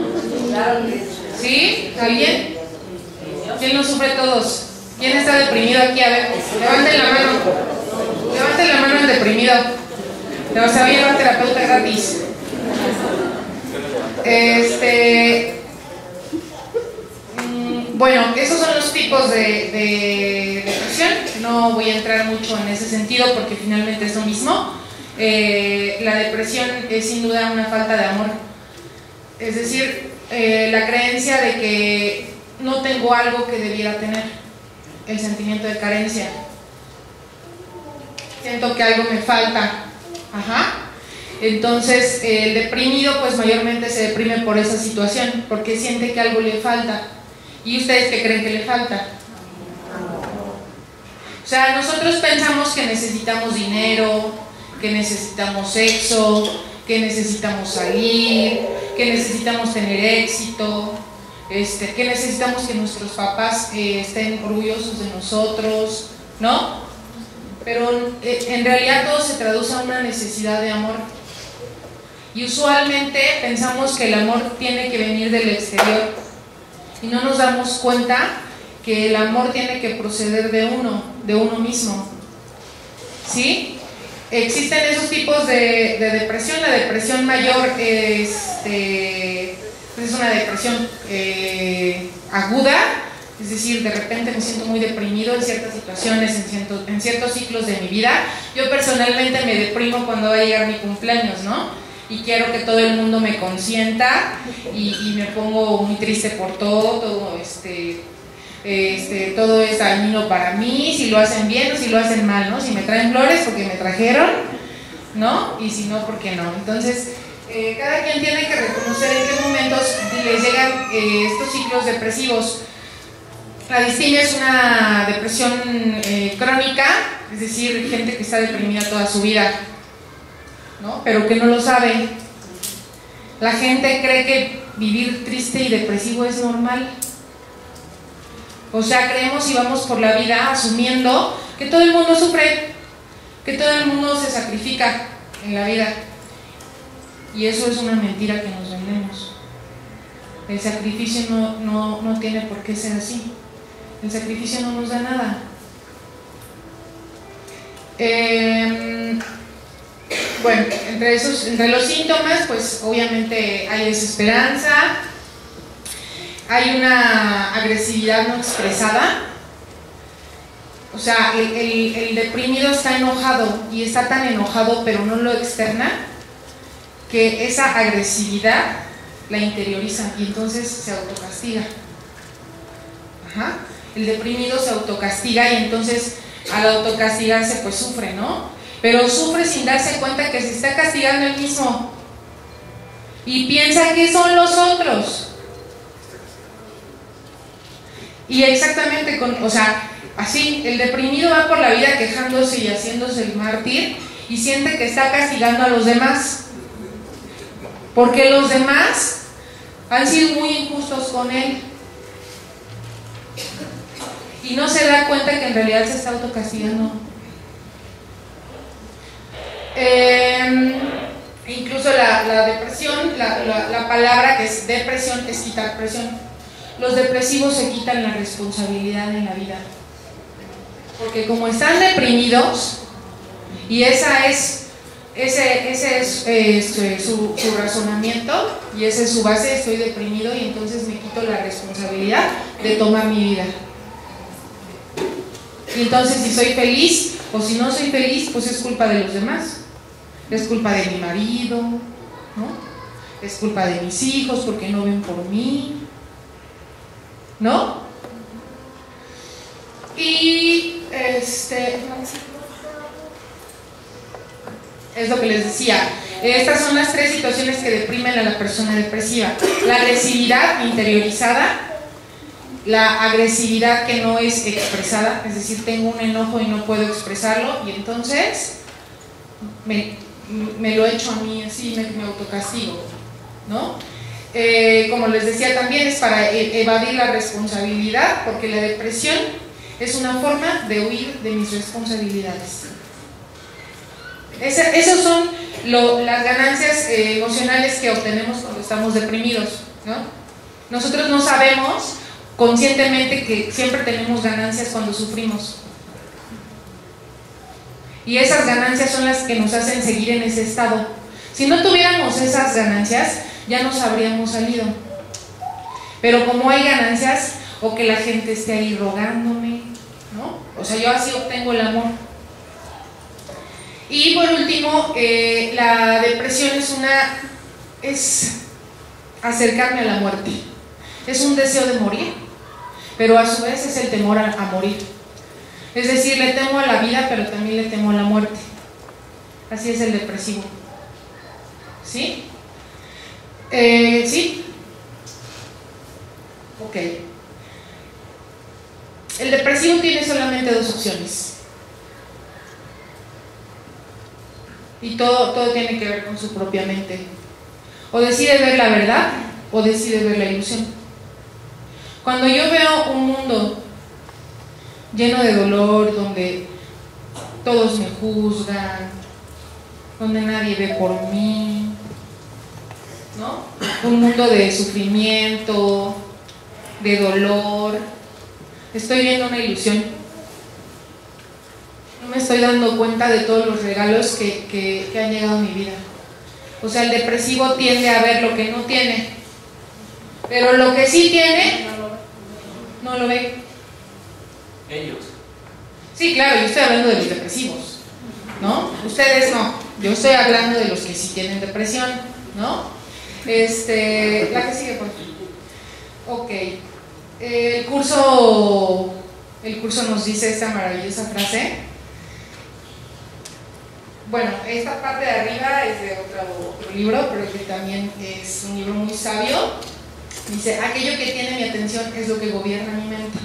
¿Sí? ¿Alguien? ¿Quién lo sufre? Todos. ¿Quién está deprimido aquí? A ver, levanten la mano. Levanten la mano el deprimido. Se va a llevar terapeuta gratis. Bueno, esos son los tipos de depresión. No voy a entrar mucho en ese sentido porque finalmente es lo mismo. La depresión es sin duda una falta de amor. Es decir, la creencia de que no tengo algo que debiera tener. El sentimiento de carencia. Siento que algo me falta. Ajá. Entonces, el deprimido pues mayormente se deprime por esa situación, porque siente que algo le falta. ¿Y ustedes qué creen que le falta? O sea, nosotros pensamos que necesitamos dinero, que necesitamos sexo, que necesitamos salir, que necesitamos tener éxito, que necesitamos que nuestros papás estén orgullosos de nosotros, ¿no? Pero en realidad todo se traduce a una necesidad de amor. Y usualmente pensamos que el amor tiene que venir del exterior y no nos damos cuenta que el amor tiene que proceder de uno mismo, ¿sí? Existen esos tipos de depresión. La depresión mayor es una depresión aguda, es decir, de repente me siento muy deprimido en ciertas situaciones, en ciertos ciclos de mi vida. Yo personalmente me deprimo cuando va a llegar mi cumpleaños, ¿no? Y quiero que todo el mundo me consienta y me pongo muy triste por todo es dañino para mí, si lo hacen bien o si lo hacen mal, ¿no? Si me traen flores porque me trajeron, ¿no? Y si no, porque no. Entonces, cada quien tiene que reconocer en qué momentos les llegan estos ciclos depresivos. La distimia es una depresión crónica, es decir, gente que está deprimida toda su vida, ¿no? Pero que no lo sabe. La gente cree que vivir triste y depresivo es normal. O sea, creemos y vamos por la vida asumiendo que todo el mundo sufre, que todo el mundo se sacrifica en la vida. Y eso es una mentira que nos vendemos. El sacrificio no tiene por qué ser así. El sacrificio no nos da nada. Bueno, entre los síntomas, pues obviamente hay desesperanza, hay una agresividad no expresada. O sea, el deprimido está enojado y está tan enojado, pero no lo externa, que esa agresividad la interioriza y entonces se autocastiga. Ajá. El deprimido se autocastiga y entonces al autocastigarse pues sufre, ¿no? Pero sufre sin darse cuenta que se está castigando él mismo y piensa que son los otros. Y exactamente, así, el deprimido va por la vida quejándose y haciéndose el mártir y siente que está castigando a los demás, porque los demás han sido muy injustos con él y no se da cuenta que en realidad se está autocastigando. Incluso la depresión, la palabra que es depresión es quitar presión. Los depresivos se quitan la responsabilidad en la vida, porque como están deprimidos, y ese es su razonamiento y esa es su base: estoy deprimido y entonces me quito la responsabilidad de tomar mi vida. Y entonces si soy feliz o si no soy feliz, pues es culpa de los demás, es culpa de mi marido, ¿no? Es culpa de mis hijos porque no ven por mí, ¿no? Y es lo que les decía. Estas son las tres situaciones que deprimen a la persona depresiva: la agresividad interiorizada, la agresividad que no es expresada, es decir, tengo un enojo y no puedo expresarlo y entonces me lo echo a mí así, me autocastigo, ¿no? Como les decía, también es para evadir la responsabilidad, porque la depresión es una forma de huir de mis responsabilidades. Esas son las ganancias emocionales que obtenemos cuando estamos deprimidos, ¿no? Nosotros no sabemos conscientemente que siempre tenemos ganancias cuando sufrimos, y esas ganancias son las que nos hacen seguir en ese estado. Si no tuviéramos esas ganancias, ya nos habríamos salido. Pero como hay ganancias, o que la gente esté ahí rogándome, ¿no? O sea, yo así obtengo el amor. Y por último, la depresión es acercarme a la muerte. Es un deseo de morir, pero a su vez es el temor a morir. Es decir, le temo a la vida, pero también le temo a la muerte. Así es el depresivo. ¿Sí? ¿Sí? Ok. El depresivo tiene solamente dos opciones. Y todo tiene que ver con su propia mente. O decide ver la verdad, o decide ver la ilusión. Cuando yo veo un mundo lleno de dolor, donde todos me juzgan, donde nadie ve por mí, ¿no? Un mundo de sufrimiento, de dolor, estoy viendo una ilusión. No me estoy dando cuenta de todos los regalos que han llegado a mi vida. O sea, el depresivo tiende a ver lo que no tiene, pero lo que sí tiene, no lo ve. Ellos. Sí, claro, yo estoy hablando de los depresivos, ¿no? Ustedes no, yo estoy hablando de los que sí tienen depresión, ¿no? La que sigue, por aquí. Ok, el curso nos dice esta maravillosa frase. Bueno, esta parte de arriba es de otro libro, pero que también es un libro muy sabio. Dice, aquello que tiene mi atención es lo que gobierna mi mente.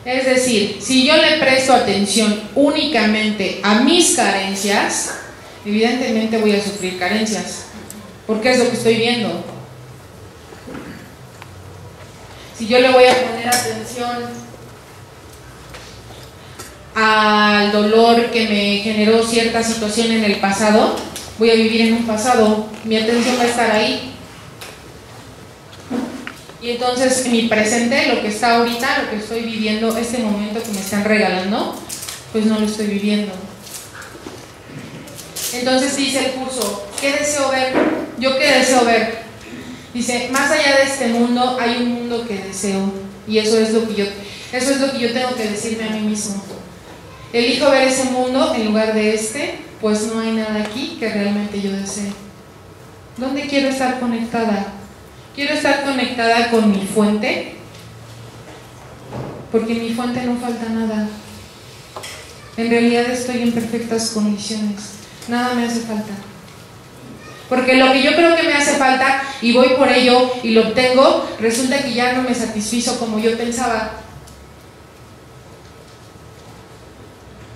Es decir, si yo le presto atención únicamente a mis carencias, evidentemente voy a sufrir carencias, porque es lo que estoy viendo. Si yo le voy a poner atención al dolor que me generó cierta situación en el pasado, voy a vivir en un pasado, mi atención va a estar ahí. Y entonces mi presente, lo que está ahorita, lo que estoy viviendo, este momento que me están regalando, pues no lo estoy viviendo. Entonces dice el curso, ¿qué deseo ver? ¿Yo qué deseo ver? Dice, más allá de este mundo hay un mundo que deseo. Y eso es lo que yo tengo que decirme a mí mismo. Elijo ver ese mundo en lugar de este, pues no hay nada aquí que realmente yo desee. ¿Dónde quiero estar conectada? Quiero estar conectada con mi fuente, porque en mi fuente no falta nada. En realidad estoy en perfectas condiciones, nada me hace falta. Porque lo que yo creo que me hace falta y voy por ello y lo obtengo, resulta que ya no me satisfizo como yo pensaba.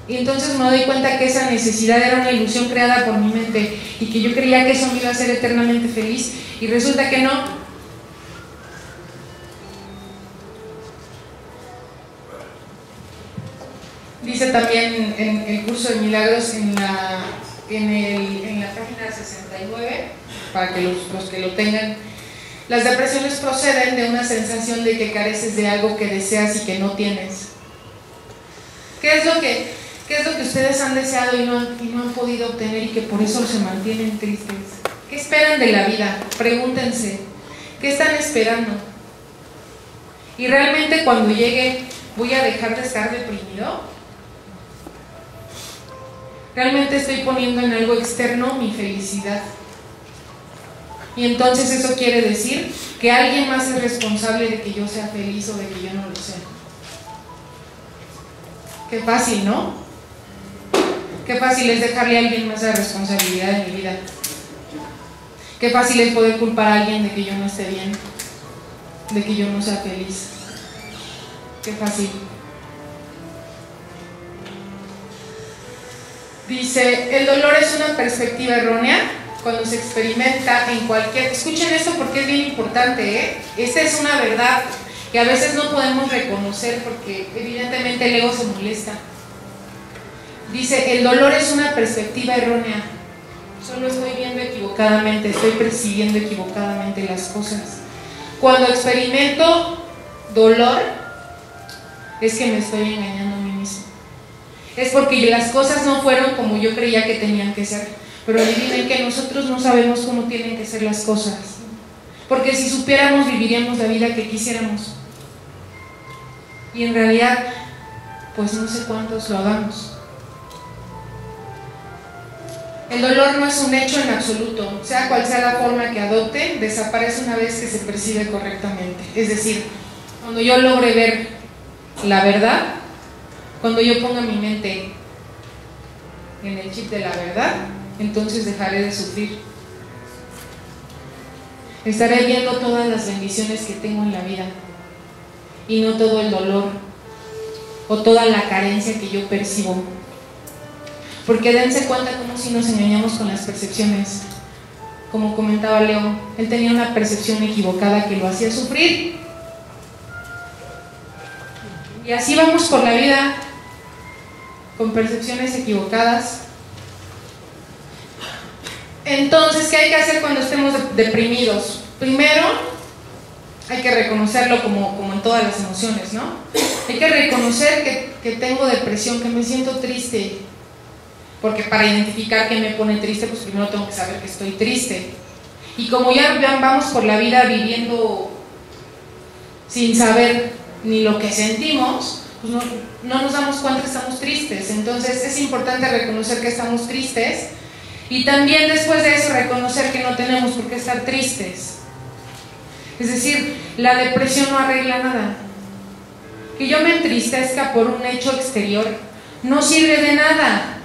Y entonces me doy cuenta que esa necesidad era una ilusión creada por mi mente y que yo creía que eso me iba a hacer eternamente feliz y resulta que no. Dice también en el curso de milagros en la página 69, para que los que lo tengan, las depresiones proceden de una sensación de que careces de algo que deseas y que no tienes. ¿Qué es lo que ustedes han deseado y no han podido obtener y que por eso se mantienen tristes? ¿Qué esperan de la vida? Pregúntense, ¿qué están esperando? Y realmente cuando llegue, ¿voy a dejar de estar deprimido? Realmente estoy poniendo en algo externo mi felicidad. Y entonces eso quiere decir que alguien más es responsable de que yo sea feliz o de que yo no lo sea. Qué fácil, ¿no? Qué fácil es dejarle a alguien más la responsabilidad de mi vida. Qué fácil es poder culpar a alguien de que yo no esté bien, de que yo no sea feliz. Qué fácil. Dice, el dolor es una perspectiva errónea cuando se experimenta en cualquier... Escuchen esto porque es bien importante, ¿eh? Esta es una verdad que a veces no podemos reconocer porque evidentemente el ego se molesta. Dice, el dolor es una perspectiva errónea. Solo estoy viendo equivocadamente, estoy percibiendo equivocadamente las cosas. Cuando experimento dolor, es que me estoy engañando a mí mismo. Es porque las cosas no fueron como yo creía que tenían que ser. Pero adivinen que nosotros no sabemos cómo tienen que ser las cosas. Porque si supiéramos, viviríamos la vida que quisiéramos. Y en realidad, pues no sé cuántos lo hagamos. El dolor no es un hecho en absoluto. Sea cual sea la forma que adopte, desaparece una vez que se percibe correctamente. Es decir, cuando yo logre ver la verdad, cuando yo ponga mi mente en el chip de la verdad, entonces dejaré de sufrir. Estaré viendo todas las bendiciones que tengo en la vida y no todo el dolor o toda la carencia que yo percibo. Porque dense cuenta cómo si nos engañamos con las percepciones. Como comentaba Leo, él tenía una percepción equivocada que lo hacía sufrir. Y así vamos por la vida, con percepciones equivocadas. Entonces, ¿qué hay que hacer cuando estemos deprimidos? Primero, hay que reconocerlo como en todas las emociones, ¿no? Hay que reconocer que tengo depresión, que me siento triste, porque para identificar qué me pone triste, pues primero tengo que saber que estoy triste. Y como ya vamos por la vida viviendo sin saber ni lo que sentimos, pues no nos damos cuenta que estamos tristes. Entonces es importante reconocer que estamos tristes y también después de eso reconocer que no tenemos por qué estar tristes. Es decir, la depresión no arregla nada. Que yo me entristezca por un hecho exterior no sirve de nada,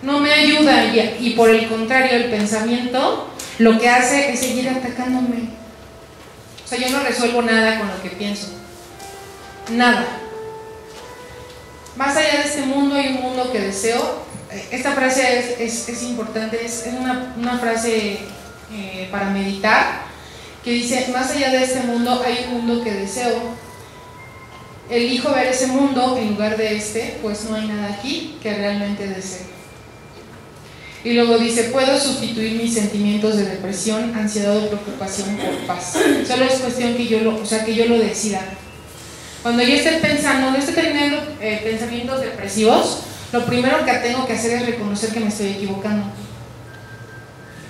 no me ayuda, y por el contrario, el pensamiento lo que hace es seguir atacándome. O sea, yo no resuelvo nada con lo que pienso, nada. Más allá de este mundo hay un mundo que deseo. Esta frase es importante, es una frase para meditar, que dice: más allá de este mundo hay un mundo que deseo. Elijo ver ese mundo en lugar de este, pues no hay nada aquí que realmente deseo. Y luego dice: puedo sustituir mis sentimientos de depresión, ansiedad o preocupación por paz. Solo es cuestión que yo lo decida. Cuando yo esté pensando, no esté teniendo pensamientos depresivos, lo primero que tengo que hacer es reconocer que me estoy equivocando.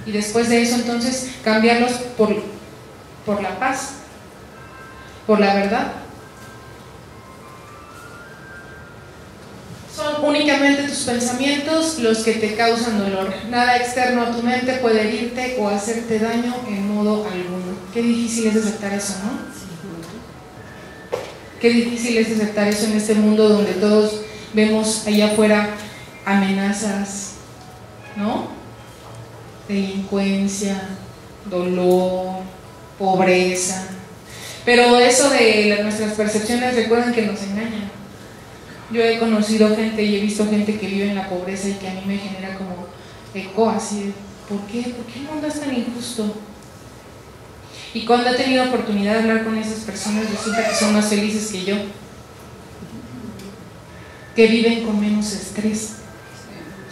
Y después de eso, entonces, cambiarlos por la paz, por la verdad. Son únicamente tus pensamientos los que te causan dolor. Nada externo a tu mente puede herirte o hacerte daño en modo alguno. Qué difícil es aceptar eso, ¿no? Qué difícil es aceptar eso en este mundo donde todos vemos allá afuera amenazas, ¿no? Delincuencia, dolor, pobreza. Pero eso de nuestras percepciones, recuerden que nos engañan. Yo he conocido gente y he visto gente que vive en la pobreza y que a mí me genera como eco, así de: ¿por qué? ¿Por qué el mundo es tan injusto? Y cuando he tenido oportunidad de hablar con esas personas, resulta que son más felices que yo, que viven con menos estrés,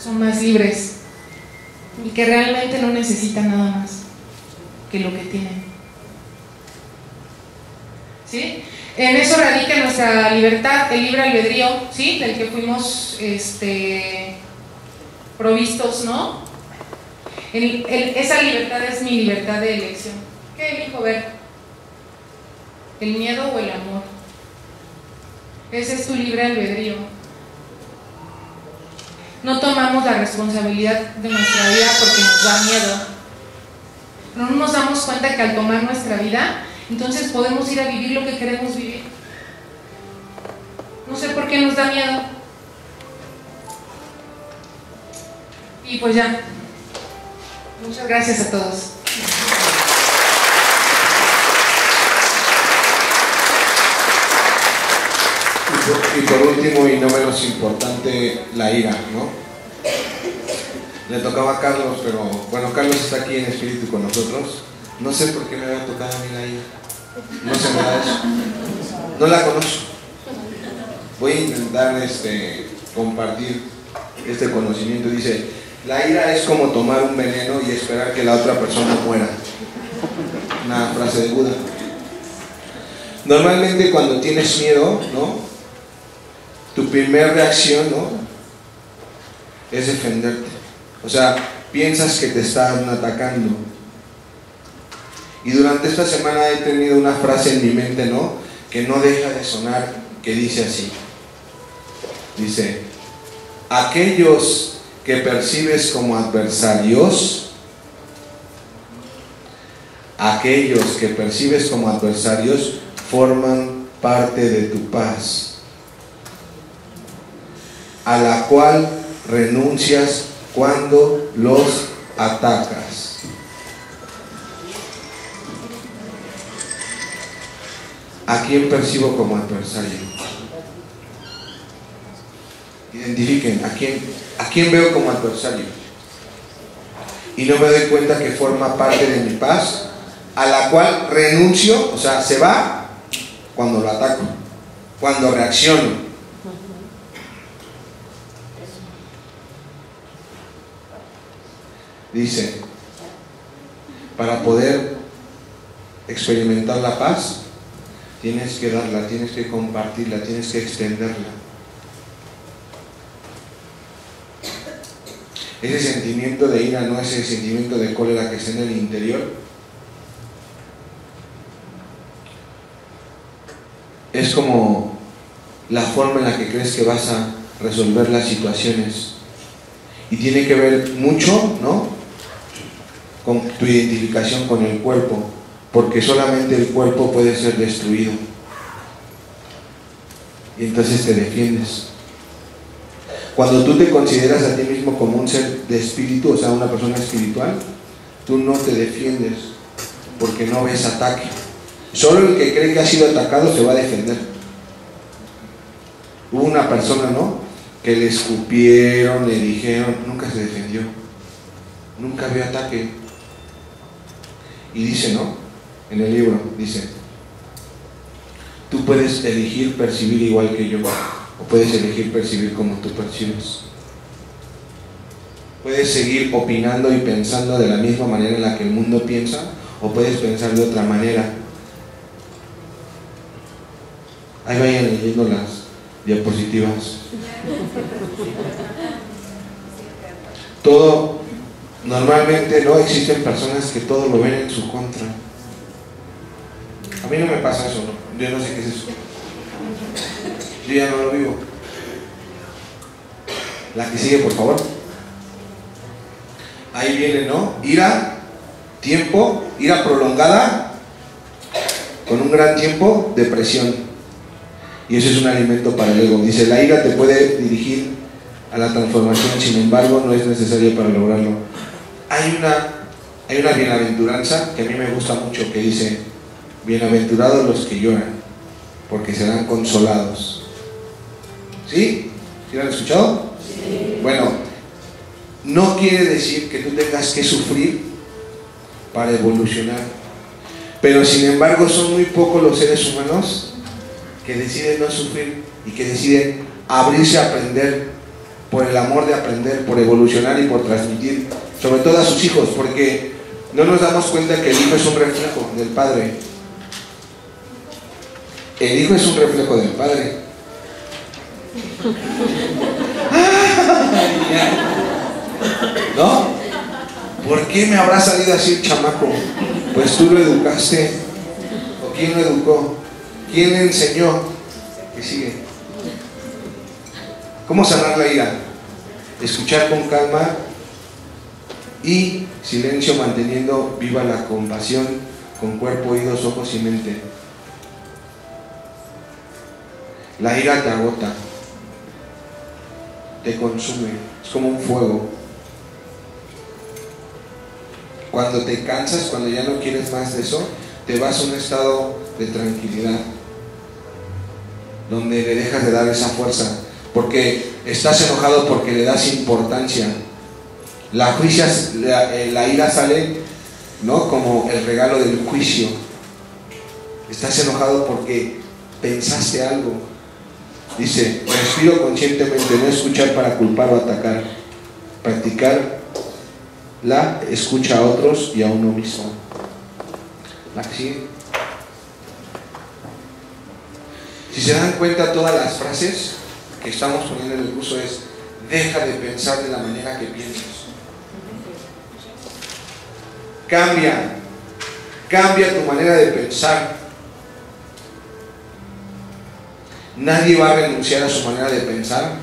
son más libres y que realmente no necesitan nada más que lo que tienen. ¿Sí? En eso radica nuestra libertad, el libre albedrío, ¿sí? Del que fuimos provistos, ¿no? Esa libertad es mi libertad de elección. ¿Qué elijo ver? ¿El miedo o el amor? Ese es tu libre albedrío. No tomamos la responsabilidad de nuestra vida porque nos da miedo. No nos damos cuenta que al tomar nuestra vida, entonces podemos ir a vivir lo que queremos vivir. No sé por qué nos da miedo. Y pues ya. Muchas gracias a todos. Y por último, y no menos importante, la ira, ¿no? Le tocaba a Carlos, pero bueno, Carlos está aquí en espíritu con nosotros. No sé por qué me había tocado a mí la ira. No se me da eso. No la conozco. Voy a intentar compartir este conocimiento. Dice: la ira es como tomar un veneno y esperar que la otra persona muera. Una frase de Buda. Normalmente cuando tienes miedo, ¿no? Tu primera reacción, ¿no? Es defenderte. O sea, piensas que te están atacando. Y durante esta semana he tenido una frase en mi mente, ¿no? Que no deja de sonar, que dice así. Dice: aquellos que percibes como adversarios, forman parte de tu paz, a la cual renuncias cuando los atacas. ¿A quién percibo como adversario? Identifiquen a quién veo como adversario. Y no me doy cuenta que forma parte de mi paz, a la cual renuncio, o sea, se va cuando lo ataco, cuando reacciono. Dice: para poder experimentar la paz, tienes que darla, tienes que compartirla, tienes que extenderla. Ese sentimiento de ira no es el sentimiento de cólera que está en el interior. Es como la forma en la que crees que vas a resolver las situaciones. Y tiene que ver mucho, ¿no?, con tu identificación con el cuerpo, porque solamente el cuerpo puede ser destruido. Y entonces te defiendes. Cuando tú te consideras a ti mismo como un ser de espíritu, o sea, una persona espiritual, tú no te defiendes porque no ves ataque. Solo el que cree que ha sido atacado se va a defender. Hubo una persona, ¿no?, que le escupieron, le dijeron, nunca se defendió, nunca vio ataque. Y dice, ¿no?, en el libro, dice, tú puedes elegir percibir igual que yo, o puedes elegir percibir como tú percibes. Puedes seguir opinando y pensando de la misma manera en la que el mundo piensa, o puedes pensar de otra manera. Ahí vayan leyendo las diapositivas. Todo, normalmente no existen personas que todo lo ven en su contra. A mí no me pasa eso, ¿no? Yo no sé qué es eso. Yo ya no lo vivo. La que sigue, por favor. Ahí viene, ¿no? Ira, tiempo, ira prolongada, con un gran tiempo, depresión. Y eso es un alimento para el ego. Dice, la ira te puede dirigir a la transformación, sin embargo, no es necesario para lograrlo. Hay una bienaventuranza que a mí me gusta mucho, que dice, bienaventurados los que lloran, porque serán consolados. ¿Sí? ¿Sí lo han escuchado? Sí. Bueno, no quiere decir que tú tengas que sufrir para evolucionar, pero sin embargo son muy pocos los seres humanos que deciden no sufrir y que deciden abrirse a aprender por el amor de aprender, por evolucionar y por transmitir, sobre todo a sus hijos, porque no nos damos cuenta que el hijo es un reflejo del padre. El hijo es un reflejo del padre. ¿No? ¿Por qué me habrá salido así el chamaco? Pues tú lo educaste. ¿O quién lo educó? ¿Quién le enseñó? ¿Qué sigue? ¿Cómo sanar la ira? Escuchar con calma y silencio, manteniendo viva la compasión con cuerpo, oídos, ojos y mente. La ira te agota, te consume, es como un fuego. Cuando te cansas, cuando ya no quieres más de eso, te vas a un estado de tranquilidad, donde le dejas de dar esa fuerza, porque estás enojado porque le das importancia. La ira sale, ¿no?, como el regalo del juicio. Estás enojado porque pensaste algo. Dice, respiro conscientemente, no escuchar para culpar o atacar. Practicar la escucha a otros y a uno mismo. La que sigue. Si se dan cuenta, todas las frases que estamos poniendo en el curso es: deja de pensar de la manera que piensas. Cambia tu manera de pensar. Nadie va a renunciar a su manera de pensar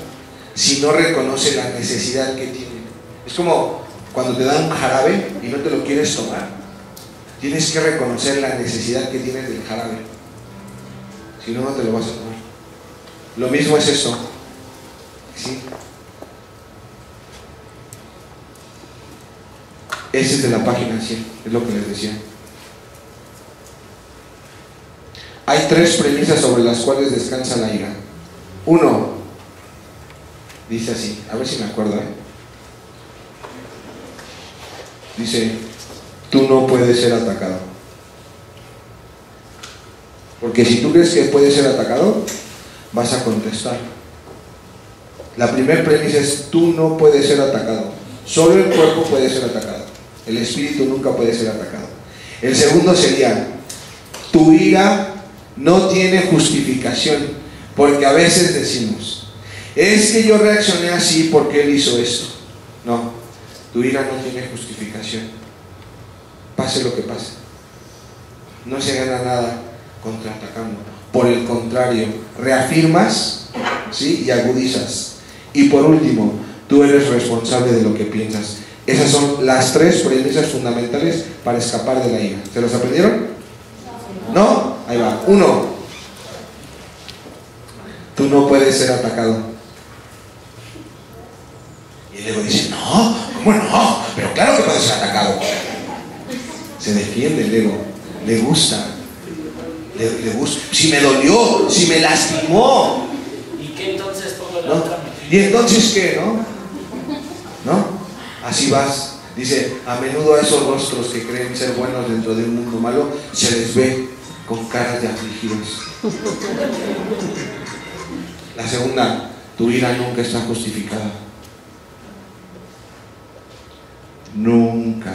si no reconoce la necesidad que tiene. Es como cuando te dan un jarabe y no te lo quieres tomar. Tienes que reconocer la necesidad que tienes del jarabe. Si no, no te lo vas a tomar. Lo mismo es eso. ¿Sí? Ese es de la página 100, es lo que les decía. Hay 3 premisas sobre las cuales descansa la ira. 1, dice así, a ver si me acuerdo, Dice, tú no puedes ser atacado. Porque si tú crees que puedes ser atacado, vas a contestar. La primera premisa es, tú no puedes ser atacado. Solo el cuerpo puede ser atacado. El espíritu nunca puede ser atacado. El segundo sería, Tu ira no tiene justificación, porque a veces decimos, es que yo reaccioné así porque él hizo esto. No, tu ira no tiene justificación, pase lo que pase. No se gana nada contraatacando. Por el contrario, reafirmas, ¿sí?, y agudizas. Y por último, tú eres responsable de lo que piensas. Esas son las 3 premisas fundamentales para escapar de la ira. ¿Se las aprendieron? ¿No? Ahí va. 1. Tú no puedes ser atacado. Y el ego dice, no, ¿cómo no? Pero claro que puedes ser atacado. Se defiende el ego. Le gusta. Le gusta. Si me dolió, si me lastimó. ¿Y qué entonces pongo la ¿No? otra? ¿Y entonces qué, no? ¿No? Así vas. Dice, a menudo a esos rostros que creen ser buenos dentro de un mundo malo, se les ve con caras de afligidos. La segunda, tu ira nunca está justificada. Nunca.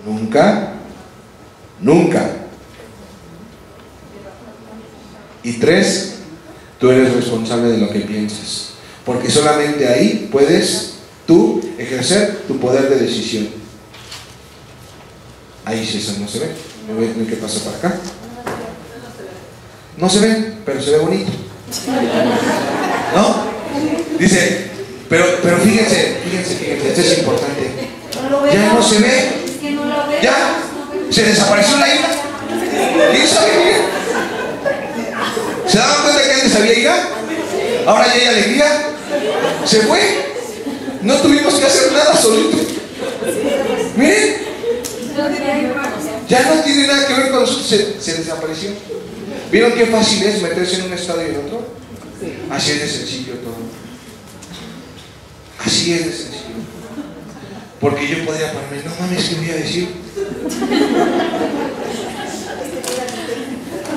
Nunca. Nunca. Y 3, tú eres responsable de lo que piensas, porque solamente ahí puedes tú ejercer tu poder de decisión. Ahí César no se ve. ¿No ven qué pasa para acá? No se ve, pero se ve bonito, ¿no? Dice, pero fíjense, esto es importante. Ya no se ve. Ya se desapareció la ira. ¿Quién sabe qué? ¿Se daban cuenta que antes había ira? Ahora ya hay alegría. Se fue. No tuvimos que hacer nada solito. Miren, ya no tiene nada que ver con nosotros. Se desapareció. ¿Vieron qué fácil es meterse en un estado y en otro? Así es de sencillo todo. Así es de sencillo. Porque yo podría ponerme, no mames, ¿qué voy a decir?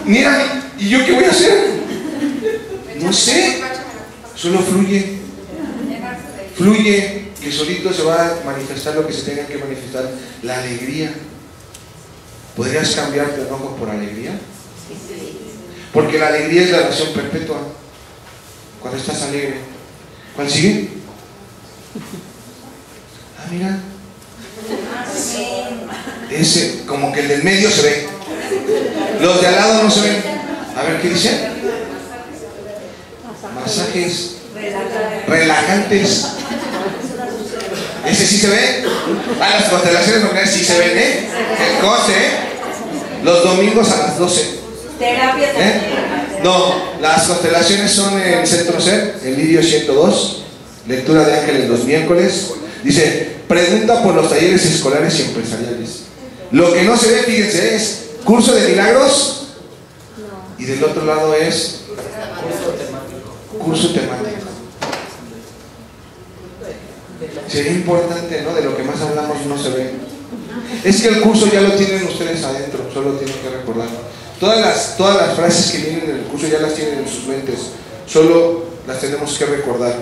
Mira, ¿y yo qué voy a hacer? No sé. Solo fluye. Fluye, que solito se va a manifestar lo que se tenga que manifestar. La alegría. ¿Podrías cambiar tu enojo por alegría? Porque la alegría es la oración perpetua. Cuando estás alegre. ¿Cuál sigue? Ah, mira. Ese, como que el del medio se ve. Los de al lado no se ven. A ver, ¿qué dice? Masajes relajantes. Ese sí se ve. Ah, las constelaciones nucleares sí se ven, ¿eh? El coste, ¿eh? Los domingos a las 12. Terapia también. No, las constelaciones son en Centro Ser, en Lidio 102. Lectura de ángeles los miércoles. Dice, pregunta por los talleres escolares y empresariales. Lo que no se ve, fíjense, es curso de milagros. Y del otro lado es curso temático. Sería importante, ¿no? De lo que más hablamos no se ve. Es que el curso ya lo tienen ustedes adentro, solo tienen que recordar. Todas las frases que vienen en el curso ya las tienen en sus mentes, solo las tenemos que recordar.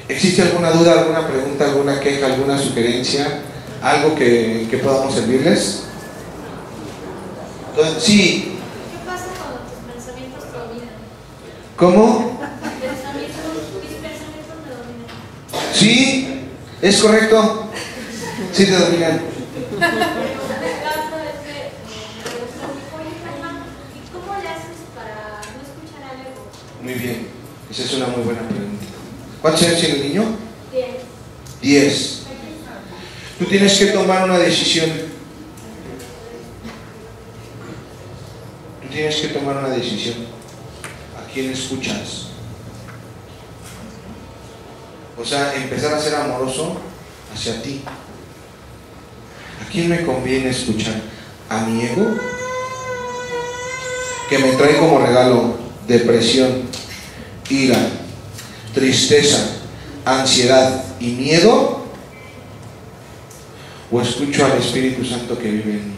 ¿Existe alguna duda, alguna pregunta, alguna queja, alguna sugerencia? ¿Algo que podamos servirles? Entonces, sí. ¿Qué pasa cuando tus pensamientos te dominan? ¿Cómo? Mis pensamientos me dominan. Sí, es correcto. Sí te dominan. ¿Y cómo le haces para no escuchar al ego? Muy bien, esa es una muy buena pregunta. ¿Cuántos años tiene el niño? 10. 10. Tú tienes que tomar una decisión. Tú tienes que tomar una decisión. ¿A quién escuchas? O sea, empezar a ser amoroso hacia ti. ¿A quién me conviene escuchar? ¿A mi ego? Que me trae como regalo depresión, ira, tristeza, ansiedad y miedo. ¿O escucho al Espíritu Santo que vive en mí?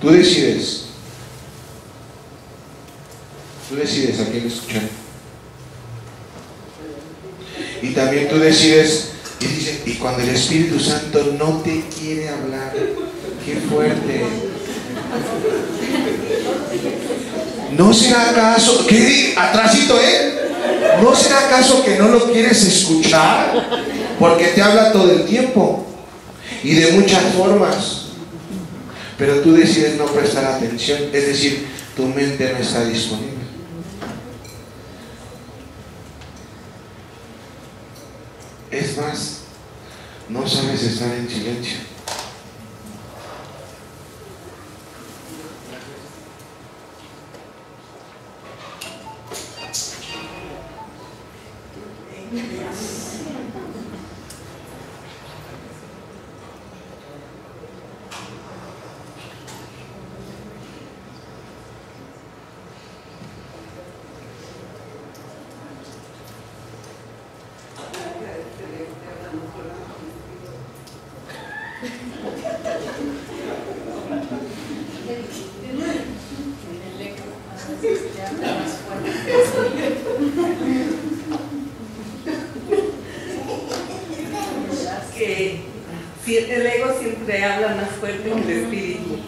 Tú decides. Tú decides a quién escuchar. Y también tú decides y cuando el Espíritu Santo no te quiere hablar, qué fuerte. ¿No será acaso, qué atrásito, ¿no será acaso que no lo quieres escuchar? Porque te habla todo el tiempo y de muchas formas, pero tú decides no prestar atención, es decir, tu mente no está disponible. Es más, no sabes estar en silencio. Que el ego siempre habla más fuerte que el espíritu.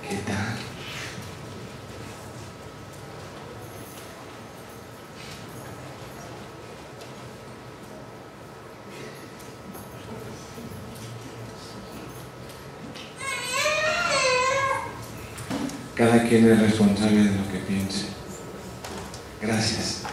¿Qué tal? Cada quien es responsable de lo que piense. Gracias.